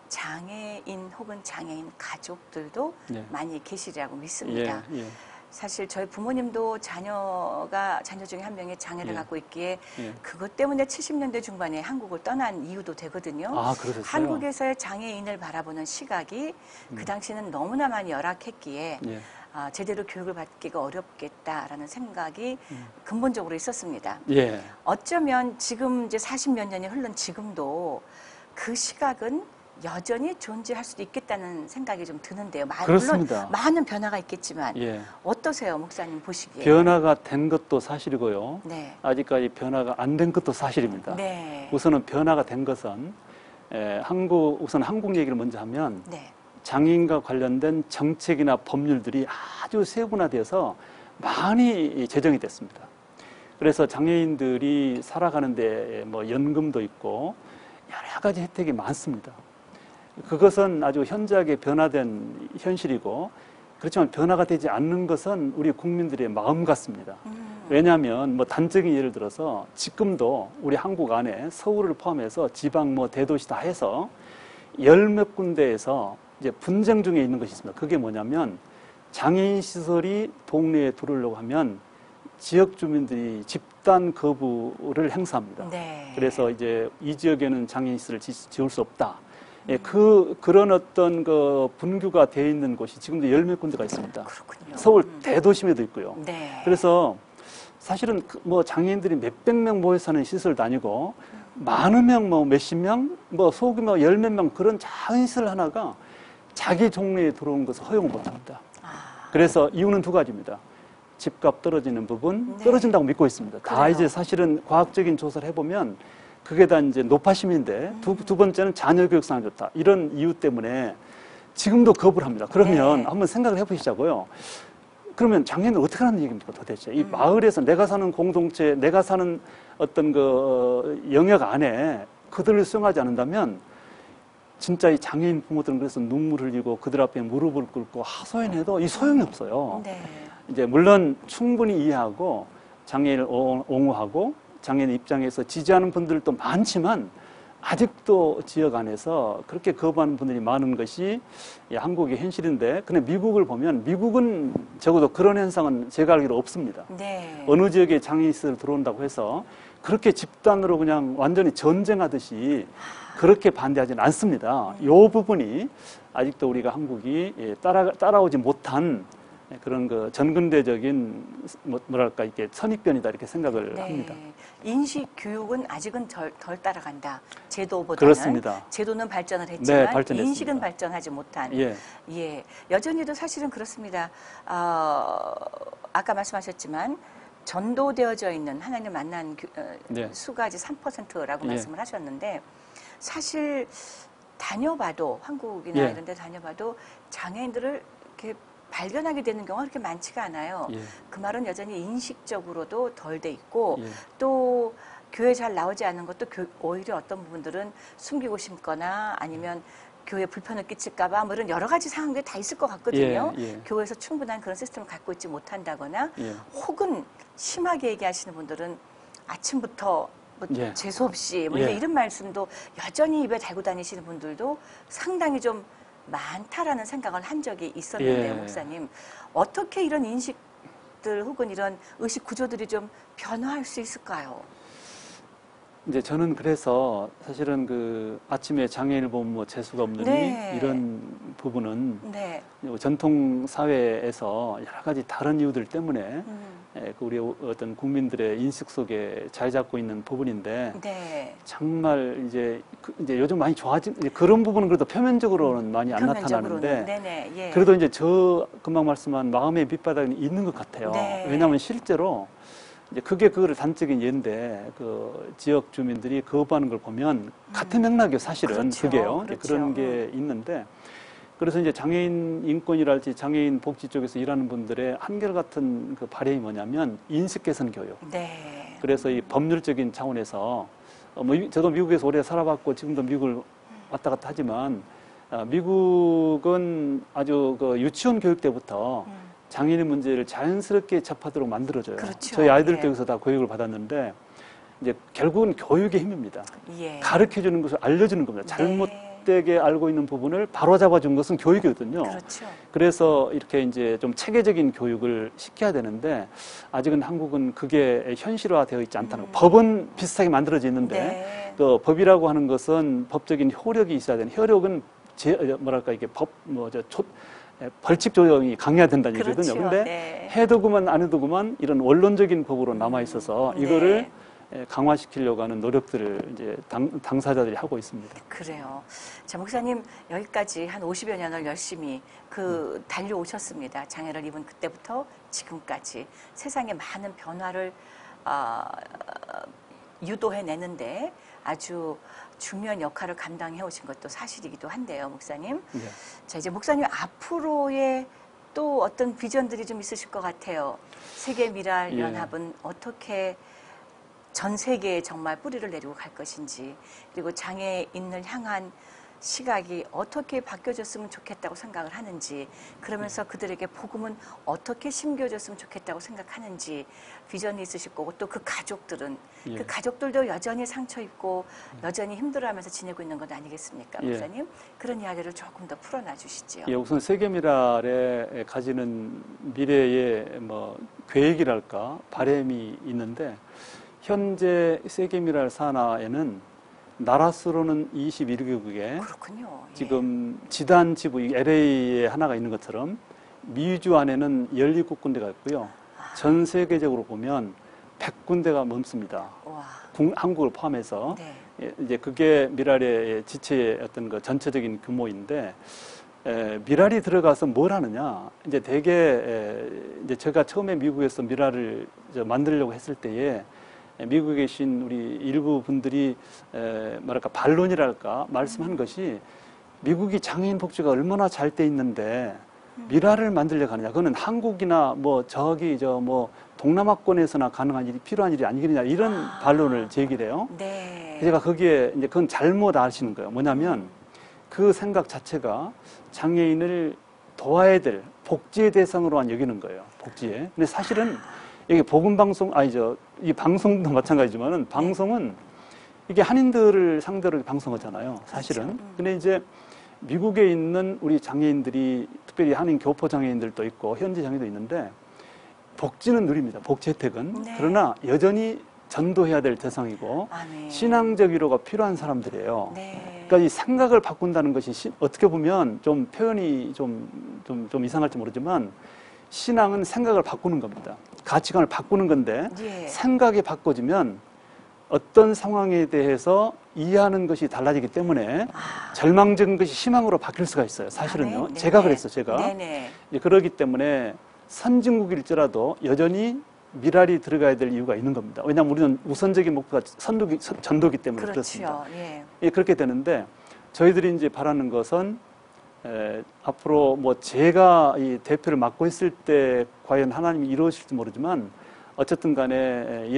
장애인 혹은 장애인 가족들도 예. 많이 계시리라고 믿습니다. 예, 예. 사실 저희 부모님도 자녀 중에 한 명이 장애를 갖고 있기에 그것 때문에 70년대 중반에 한국을 떠난 이유도 되거든요. 그러셨어요? 한국에서의 장애인을 바라보는 시각이 그 당시는 너무나 많이 열악했기에 제대로 교육을 받기가 어렵겠다라는 생각이 근본적으로 있었습니다. 예. 어쩌면 지금 이제 40몇 년이 흐른 지금도 그 시각은 여전히 존재할 수도 있겠다는 생각이 좀 드는데요. 그렇습니다. 물론 많은 변화가 있겠지만 어떠세요, 목사님 보시기에? 변화가 된 것도 사실이고요. 네. 아직까지 변화가 안 된 것도 사실입니다. 네. 우선은 변화가 된 것은 우선 한국 얘기를 먼저 하면 네. 장애인과 관련된 정책이나 법률들이 아주 세분화돼서 많이 제정이 됐습니다. 그래서 장애인들이 살아가는데 뭐 연금도 있고 여러 가지 혜택이 많습니다. 그것은 아주 현저하게 변화된 현실이고 그렇지만 변화가 되지 않는 것은 우리 국민들의 마음 같습니다. 왜냐하면 뭐 단적인 예를 들어서 지금도 우리 한국 안에 서울을 포함해서 지방 뭐 대도시 다 해서 10몇 군데에서 이제 분쟁 중에 있는 것이 있습니다. 그게 뭐냐면 장애인 시설이 동네에 들어오려고 하면 지역 주민들이 집단 거부를 행사합니다. 네. 그래서 이제 이 지역에는 장애인 시설을 지을 수 없다. 그런 어떤 그 분규가 되어 있는 곳이 지금도 10몇 군데가 있습니다. 그렇군요. 서울 대도심에도 있고요. 네. 그래서 사실은 뭐 장애인들이 몇백 명 모여 사는 시설도 아니고 많으면 뭐 몇십 명, 뭐 소규모 10몇 명 그런 작은 시설 하나가 자기 종로에 들어온 것을 허용을 못합니다. 그래서 이유는 2가지입니다. 집값 떨어지는 부분, 떨어진다고 믿고 있습니다. 그래요. 다 이제 사실은 과학적인 조사를 해보면 그게 다 이제 노파심인데 두 번째는 자녀 교육상이 좋다. 이런 이유 때문에 지금도 거부를 합니다. 그러면 한번 생각을 해보시자고요. 그러면 장애인은 어떻게 하는 얘기입니까 도대체? 이 마을에서 내가 사는 공동체, 내가 사는 어떤 그 영역 안에 그들을 수용하지 않는다면 진짜 이 장애인 부모들은 그래서 눈물 흘리고 그들 앞에 무릎을 꿇고 하소연해도 이 소용이 없어요. 네. 이제 물론 충분히 이해하고 장애인을 옹호하고 장애인 입장에서 지지하는 분들도 많지만 아직도 지역 안에서 그렇게 거부하는 분들이 많은 것이 한국의 현실인데 근데 미국을 보면 미국은 적어도 그런 현상은 제가 알기로 없습니다. 네. 어느 지역에 장애인 시설 들어온다고 해서 그렇게 집단으로 그냥 완전히 전쟁하듯이 그렇게 반대하지는 않습니다. 이 부분이 아직도 우리가 한국이 따라오지 못한 그런 그 전근대적인 뭐랄까 이게 선입견이다 이렇게 생각을 네. 합니다. 인식 교육은 아직은 덜 따라간다. 제도보다는. 그렇습니다. 제도는 발전을 했지만 네, 발전했습니다. 인식은 발전하지 못한. 예. 예. 여전히도 사실은 그렇습니다. 아까 말씀하셨지만 전도되어져 있는 하나님 만난 네. 수가 아직 3%라고 예. 말씀을 하셨는데 사실 다녀봐도 한국이나 예. 이런 데 다녀봐도 장애인들을 이렇게 발견하게 되는 경우가 그렇게 많지가 않아요. 예. 그 말은 여전히 인식적으로도 덜 돼 있고 예. 또 교회 잘 나오지 않는 것도 오히려 어떤 부분들은 숨기고 싶거나 아니면 교회에 불편을 끼칠까 봐 뭐 이런 여러 가지 상황들이 다 있을 것 같거든요. 예. 예. 교회에서 충분한 그런 시스템을 갖고 있지 못한다거나 예. 혹은 심하게 얘기하시는 분들은 아침부터 뭐 예. 재수 없이 뭐 예. 이런 말씀도 여전히 입에 달고 다니시는 분들도 상당히 좀 많다라는 생각을 한 적이 있었는데요, 예. 목사님. 어떻게 이런 인식들 혹은 이런 의식 구조들이 좀 변화할 수 있을까요? 이제 저는 그래서 사실은 그 아침에 장애인을 보면 뭐 재수가 없느니 네. 이런 부분은 네. 전통 사회에서 여러 가지 다른 이유들 때문에 우리 어떤 국민들의 인식 속에 자리 잡고 있는 부분인데 네. 정말 이제 요즘 많이 좋아진 그런 부분은 그래도 표면적으로는 많이 안 나타나는데 네네. 예. 그래도 이제 저 금방 말씀한 마음의 밑바닥이 있는 것 같아요. 네. 왜냐하면 실제로 이제 그게 그거를 단적인 예인데 그 지역 주민들이 거부하는 걸 보면 같은 맥락이요 사실은 그렇죠. 그게요. 그렇죠. 그런 게 있는데 그래서 이제 장애인 인권이랄지 장애인 복지 쪽에서 일하는 분들의 한결같은 그 바람이 뭐냐면 인식 개선 교육. 네. 그래서 이 법률적인 차원에서 뭐 저도 미국에서 오래 살아봤고 지금도 미국을 왔다 갔다 하지만 미국은 아주 그 유치원 교육 때부터 장애인의 문제를 자연스럽게 접하도록 만들어줘요. 그렇죠. 저희 아이들도 예. 여기서 다 교육을 받았는데 이제 결국은 교육의 힘입니다. 예. 가르쳐주는 것을 알려주는 겁니다. 잘못되게 알고 있는 부분을 바로잡아준 것은 교육이거든요. 그렇죠. 그래서 이렇게 이제 좀 체계적인 교육을 시켜야 되는데 아직은 한국은 그게 현실화되어 있지 않다는 거. 법은 비슷하게 만들어져 있는데 네. 또 법이라고 하는 것은 법적인 효력이 있어야 되는 효력은 뭐랄까 이게 벌칙 조정이 강해야 된다는 그렇죠. 얘기거든요. 근데 네. 해도 그만 안 해도 그만 이런 원론적인 법으로 남아 있어서 이거를 강화시키려고 하는 노력들을 이제 당사자들이 하고 있습니다. 그래요. 자, 목사님 여기까지 한 50여 년을 열심히 달려오셨습니다. 장애를 입은 그때부터 지금까지 세상에 많은 변화를 유도해내는데 아주 중요한 역할을 감당해 오신 것도 사실이기도 한데요, 목사님. 네. 자, 이제 목사님 앞으로의 또 어떤 비전들이 좀 있으실 것 같아요. 세계 미랄 연합은 어떻게 전 세계에 정말 뿌리를 내리고 갈 것인지, 그리고 장애인을 향한 시각이 어떻게 바뀌어졌으면 좋겠다고 생각을 하는지, 그러면서 그들에게 복음은 어떻게 심겨졌으면 좋겠다고 생각하는지 비전이 있으실 거고, 또 그 가족들은 그 가족들도 여전히 상처 입고 여전히 힘들어하면서 지내고 있는 건 아니겠습니까, 목사님? 그런 이야기를 조금 더 풀어놔 주시지요. 예, 우선 세계미랄에 가지는 미래의 뭐 계획이랄까 바람이 있는데 현재 세계미랄 산하에는 나라 수로는 21개국에 그렇군요. 지금 지단 지부 LA에 하나가 있는 것처럼 미주 안에는 17군데가 있고요. 전 세계적으로 보면 100군데가 넘습니다. 와. 한국을 포함해서 네. 이제 그게 미랄의 지체의 어떤 그 전체적인 규모인데 미랄이 들어가서 뭘 하느냐? 이제 대개 이제 제가 처음에 미국에서 미랄을 만들려고 했을 때에 미국에 계신 우리 일부 분들이 뭐랄까 반론이랄까 말씀한 것이 미국이 장애인 복지가 얼마나 잘 돼 있는데 미랄을 만들려고 하느냐. 그거는 한국이나 뭐 뭐 동남아권에서나 가능한 일이 필요한 일이 아니겠느냐 이런 반론을 제기해요. 네. 제가 거기에 이제 그건 잘못 아시는 거예요. 뭐냐면 그 생각 자체가 장애인을 도와야 될 복지의 대상으로만 여기는 거예요. 복지에. 근데 사실은 이게 복음방송, 이 방송도 마찬가지지만은 방송은 이게 한인들을 상대로 방송하잖아요. 사실은. 그렇죠. 근데 이제 미국에 있는 우리 장애인들이 특별히 한인 교포 장애인들도 있고 현지 장애도 있는데 복지는 누립니다. 복지 혜택은. 네. 그러나 여전히 전도해야 될 대상이고 아멘. 신앙적 위로가 필요한 사람들이에요. 네. 그러니까 이 생각을 바꾼다는 것이 어떻게 보면 좀 표현이 좀 이상할지 모르지만 신앙은 생각을 바꾸는 겁니다. 가치관을 바꾸는 건데 예. 생각이 바꿔지면 어떤 상황에 대해서 이해하는 것이 달라지기 때문에 절망적인 것이 희망으로 바뀔 수가 있어요. 사실은요. 제가 그랬어요. 제가. 그러기 때문에 선진국일지라도 여전히 미랄이 들어가야 될 이유가 있는 겁니다. 왜냐하면 우리는 우선적인 목표가 전도기 때문에 그렇죠. 그렇습니다. 예. 그렇게 되는데 저희들이 이제 바라는 것은 앞으로 뭐 제가 이 대표를 맡고 있을 때 과연 하나님이 이루어질지 모르지만 어쨌든 간에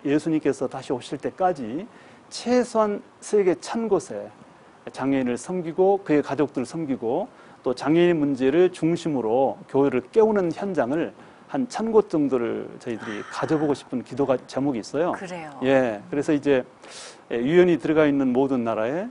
예수님께서 다시 오실 때까지 최소한 세계 1000곳에 장애인을 섬기고 그의 가족들을 섬기고 또 장애인 문제를 중심으로 교회를 깨우는 현장을 한 1000곳 정도를 저희들이 가져보고 싶은 기도가 제목이 있어요. 그래요. 예. 그래서 이제 유엔이 들어가 있는 모든 나라에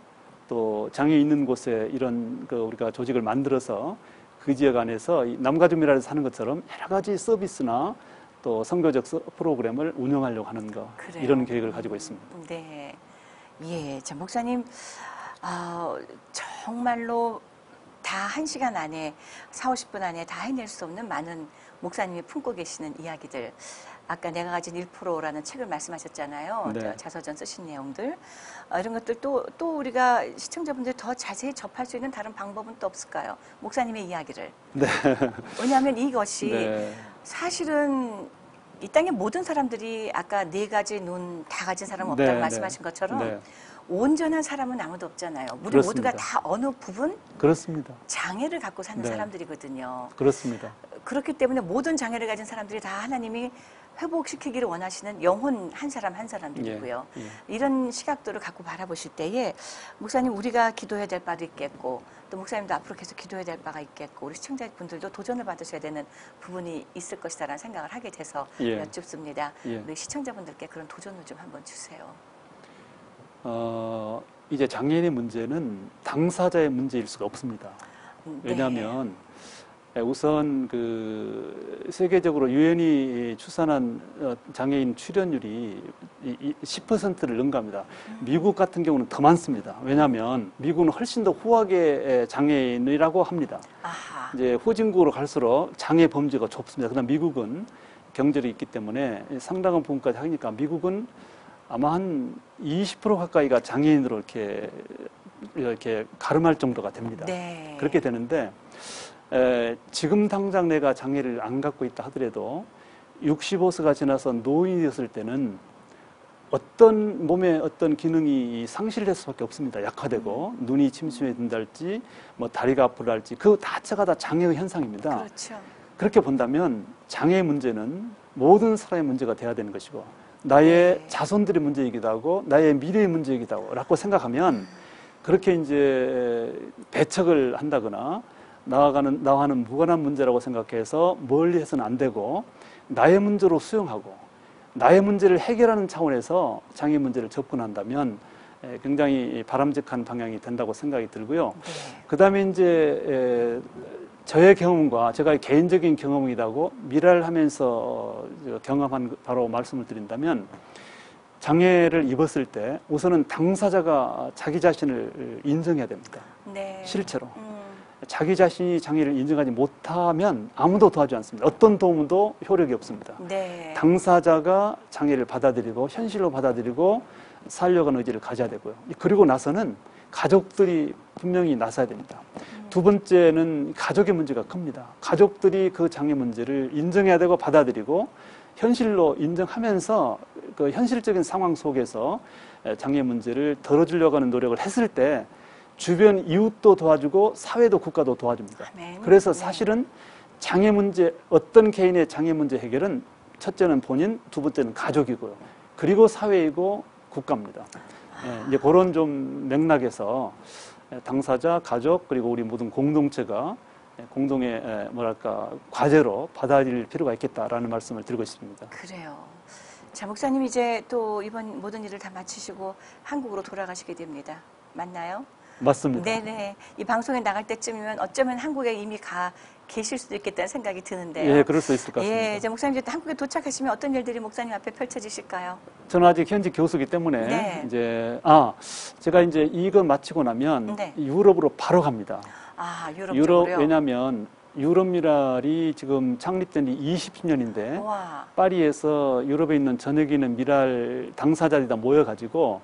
또 장애 있는 곳에 이런 우리가 조직을 만들어서 그 지역 안에서 남가주미라에서 하는 것처럼 여러 가지 서비스나 또 선교적 프로그램을 운영하려고 하는 거 그래요. 이런 계획을 가지고 있습니다. 네, 예, 자 목사님 정말로 다 1시간 안에 40, 50분 안에 다 해낼 수 없는 많은 목사님이 품고 계시는 이야기들. 아까 내가 가진 1%라는 책을 말씀하셨잖아요. 네. 자서전 쓰신 내용들. 이런 것들 또 우리가 시청자분들이 더 자세히 접할 수 있는 다른 방법은 또 없을까요? 목사님의 이야기를. 네. 왜냐하면 이것이 네. 사실은 이 땅의 모든 사람들이 아까 4가지 눈 다 가진 사람은 없다고 네, 말씀하신 것처럼 네. 온전한 사람은 아무도 없잖아요. 우리 그렇습니다. 모두가 다 어느 부분 그렇습니다. 장애를 갖고 사는 네. 사람들이거든요. 그렇습니다. 그렇기 때문에 모든 장애를 가진 사람들이 다 하나님이 회복시키기를 원하시는 영혼 한 사람 한 사람들이고요. 예, 예. 이런 시각들을 갖고 바라보실 때에 목사님 우리가 기도해야 될 바도 있겠고 또 목사님도 앞으로 계속 기도해야 될 바가 있겠고 우리 시청자분들도 도전을 받으셔야 되는 부분이 있을 것이다라는 생각을 하게 돼서 예. 여쭙습니다. 예. 우리 시청자분들께 그런 도전을 좀 한번 주세요. 이제 장애인의 문제는 당사자의 문제일 수가 없습니다. 왜냐하면 우선 세계적으로 유엔이 추산한 장애인 출연율이 10%를 능가합니다. 미국 같은 경우는 더 많습니다. 왜냐하면 미국은 훨씬 더 후하게 장애인이라고 합니다. 아하. 이제 후진국으로 갈수록 장애 범죄가 좁습니다. 그러나 미국은 경제력이 있기 때문에 상당한 부분까지 하니까 미국은 아마 한 20% 가까이가 장애인으로 이렇게 가름할 정도가 됩니다. 네. 그렇게 되는데 지금 당장 내가 장애를 안 갖고 있다 하더라도 65세가 지나서 노인이 됐을 때는 몸의 어떤 기능이 상실될 수밖에 없습니다. 약화되고 눈이 침침해진다 할지 뭐 다리가 아프다 할지 그 자체가 다 장애의 현상입니다. 그렇죠. 그렇게 본다면 장애 문제는 모든 사람의 문제가 돼야 되는 것이고 나의 자손들의 문제이기도 하고 나의 미래의 문제이기도 하고 라고 생각하면 그렇게 이제 배척을 한다거나 나와는 무관한 문제라고 생각해서 멀리 해서는 안 되고 나의 문제로 수용하고 나의 문제를 해결하는 차원에서 장애 문제를 접근한다면 굉장히 바람직한 방향이 된다고 생각이 들고요. 그 다음에 이제 저의 경험과 제가 개인적인 경험이기도 하고 미랄 하면서 경험한 바로 말씀을 드린다면 장애를 입었을 때 우선은 당사자가 자기 자신을 인정해야 됩니다. 네. 실제로. 자기 자신이 장애를 인정하지 못하면 아무도 도와주지 않습니다. 어떤 도움도 효력이 없습니다. 네. 당사자가 장애를 받아들이고 현실로 받아들이고 살려고 하는 의지를 가져야 되고요. 그리고 나서는 가족들이 분명히 나서야 됩니다. 두 번째는 가족의 문제가 큽니다. 가족들이 그 장애 문제를 인정해야 되고 받아들이고 현실로 인정하면서 그 현실적인 상황 속에서 장애 문제를 덜어주려고 하는 노력을 했을 때 주변 이웃도 도와주고 사회도 국가도 도와줍니다. 그래서 사실은 장애 문제, 어떤 개인의 장애 문제 해결은 첫째는 본인, 두 번째는 가족이고요. 그리고 사회이고 국가입니다. 이제 그런 좀 맥락에서 당사자, 가족, 그리고 우리 모든 공동체가 공동의 과제로 받아들일 필요가 있겠다라는 말씀을 드리고 있습니다. 그래요. 자, 목사님 이제 또 이번 모든 일을 다 마치시고 한국으로 돌아가시게 됩니다. 맞나요? 맞습니다. 네네. 이 방송에 나갈 때쯤이면 어쩌면 한국에 이미 계실 수도 있겠다는 생각이 드는데요. 예, 그럴 수 있을 것 같습니다. 예, 이제 목사님 이제 한국에 도착하시면 어떤 일들이 목사님 앞에 펼쳐지실까요? 저는 아직 현직 교수이기 때문에 제가 이제 이거 마치고 나면 유럽으로 바로 갑니다. 아, 유럽 유럽 쪽으로요? 왜냐하면 유럽미랄이 지금 창립된 지 20년인데 파리에서 유럽에 있는 전역에 있는 미랄 당사자들이 다 모여가지고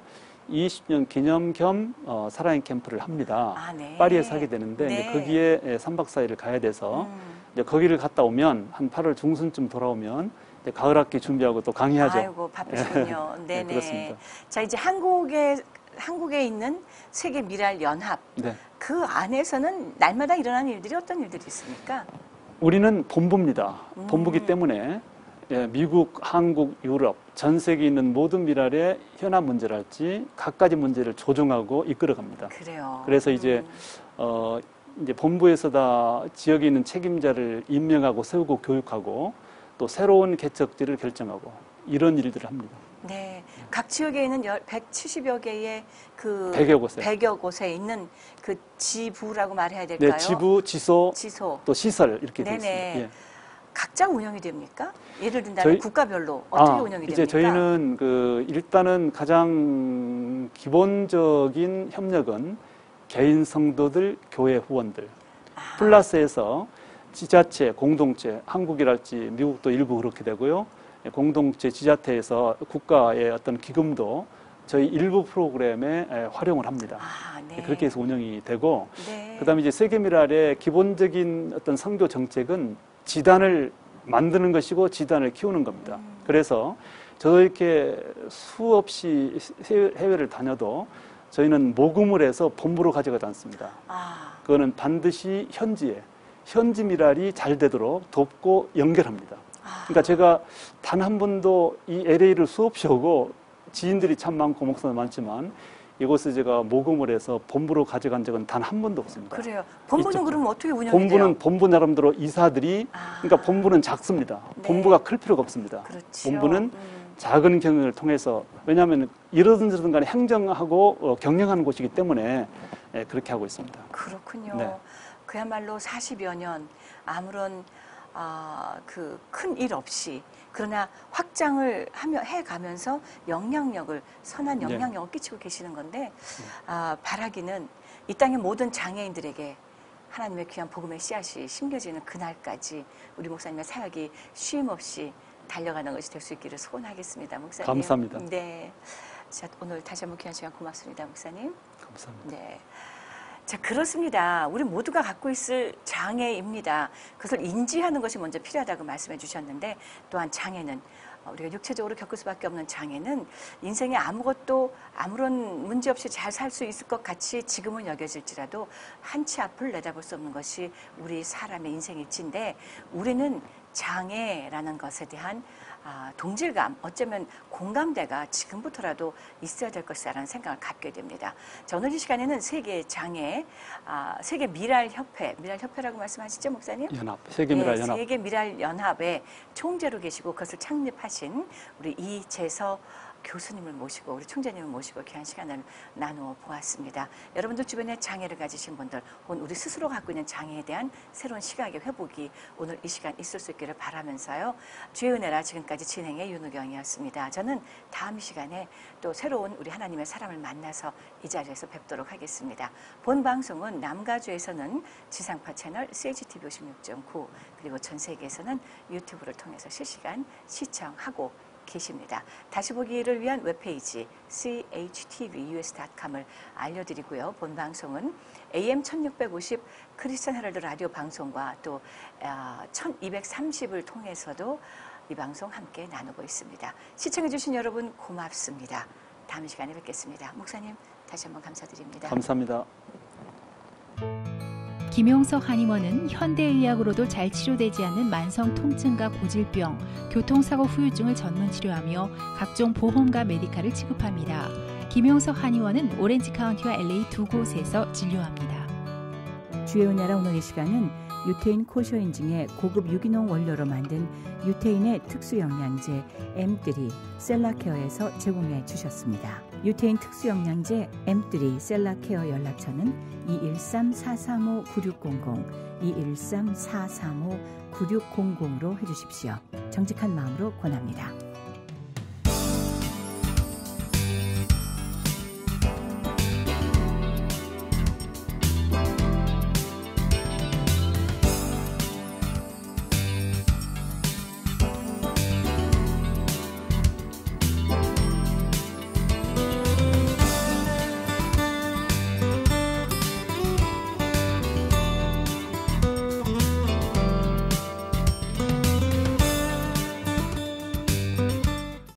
20년 기념 겸 살아있는 캠프를 합니다. 네. 파리에서 하게 되는데 네. 이제 거기에 3박 4일을 가야 돼서 이제 거기를 갔다 오면 한 8월 중순쯤 돌아오면 이제 가을 학기 준비하고 또 강의하죠. 아이고 바쁘시군요. 네네. 네, 그렇습니다. 자 이제 한국에 있는 세계 미랄 연합 네. 그 안에서는 날마다 일어나는 일들이 어떤 일들이 있습니까? 우리는 본부입니다. 본부기 때문에 미국, 한국, 유럽 전 세계에 있는 모든 미랄의 현안 문제랄지 갖가지 문제를 조정하고 이끌어갑니다. 그래요. 그래서 이제 본부에서 다 지역에 있는 책임자를 임명하고 세우고 교육하고 또 새로운 개척지를 결정하고 이런 일들을 합니다. 네, 각 지역에 있는 170여 개의 그 100여 곳에 있는 그 지부라고 말해야 될까요? 네, 지부, 지소, 또 시설 이렇게 되어 있습니다. 예. 각자 운영이 됩니까? 예를 든다면 국가별로 어떻게 운영이 됩니까? 이제 저희는 일단은 가장 기본적인 협력은 개인 성도들, 교회 후원들 플러스해서 지자체, 공동체, 한국이랄지 미국도 일부 그렇게 되고요. 공동체 지자체에서 국가의 어떤 기금도 저희 일부 프로그램에 활용을 합니다. 네. 그렇게 해서 운영이 되고, 네. 그다음에 이제 세계미랄의 기본적인 어떤 선교 정책은 지단을 만드는 것이고 지단을 키우는 겁니다. 그래서 저도 이렇게 수없이 해외를 다녀도 저희는 모금을 해서 본부로 가져가지 않습니다. 그거는 반드시 현지 미랄이 잘 되도록 돕고 연결합니다. 그러니까 제가 단 한 번도 이 LA를 수없이 오고 지인들이 참 많고 목사도 많지만 이곳에 제가 모금을 해서 본부로 가져간 적은 단 한 번도 없습니다. 그래요. 본부는 그러면 어떻게 운영이 돼요? 본부 나름대로 이사들이 그러니까 본부는 작습니다. 네. 본부가 클 필요가 없습니다. 그렇죠. 본부는 작은 경영을 통해서 왜냐하면 이러든 간에 행정하고 경영하는 곳이기 때문에 그렇게 하고 있습니다. 그렇군요. 네. 그야말로 40여 년 아무런 그 큰 일 없이 그러나 확장을 해가면서 선한 영향력을 끼치고 계시는 건데 바라기는 이 땅의 모든 장애인들에게 하나님의 귀한 복음의 씨앗이 심겨지는 그날까지 우리 목사님의 사역이 쉼없이 달려가는 것이 될 수 있기를 소원하겠습니다. 목사님. 감사합니다. 네. 자, 오늘 다시 한번 귀한 시간 고맙습니다. 목사님. 감사합니다. 네. 자, 그렇습니다. 우리 모두가 갖고 있을 장애입니다. 그것을 인지하는 것이 먼저 필요하다고 말씀해 주셨는데 또한 장애는 우리가 육체적으로 겪을 수밖에 없는 장애는 인생에 아무런 문제 없이 잘 살 수 있을 것 같이 지금은 여겨질지라도 한치 앞을 내다볼 수 없는 것이 우리 사람의 인생 일지인데 우리는 장애라는 것에 대한 동질감, 어쩌면 공감대가 지금부터라도 있어야 될 것이라는 생각을 갖게 됩니다. 자, 오늘 이 시간에는 세계 미랄협회라고 말씀하시죠, 목사님? 세계미랄연합. 세계 미랄연합의 총재로 계시고 그것을 창립하신 우리 이재서 교수님을 모시고 우리 총재님을 모시고 귀한 시간을 나누어 보았습니다. 여러분들 주변에 장애를 가지신 분들 혹은 우리 스스로 갖고 있는 장애에 대한 새로운 시각의 회복이 오늘 이 시간 있을 수 있기를 바라면서요. 주의 은혜라 지금까지 진행의 윤우경이었습니다. 저는 다음 시간에 또 새로운 우리 하나님의 사람을 만나서 이 자리에서 뵙도록 하겠습니다. 본 방송은 남가주에서는 지상파 채널 CHTV 56.9 그리고 전 세계에서는 유튜브를 통해서 실시간 시청하고 계십니다. 다시 보기를 위한 웹페이지 chtvus.com을 알려드리고요. 본 방송은 AM 1650 크리스천 헤럴드 라디오 방송과 또 1230을 통해서도 이 방송 함께 나누고 있습니다. 시청해 주신 여러분 고맙습니다. 다음 시간에 뵙겠습니다. 목사님 다시 한번 감사드립니다. 감사합니다. 김용석 한의원은 현대의학으로도 잘 치료되지 않는 만성 통증과 고질병, 교통사고 후유증을 전문 치료하며 각종 보험과 메디칼을 지급합니다. 김용석 한의원은 오렌지 카운티와 LA 두 곳에서 진료합니다. 주의 은혜라 오늘 이 시간은 유태인 코셔 인증의 고급 유기농 원료로 만든 유태인의 특수 영양제 M3 셀라케어에서 제공해 주셨습니다. 유태인 특수 영양제 M3 셀라케어 연락처는 213-435-9600, 213-435-9600로 해주십시오. 정직한 마음으로 권합니다.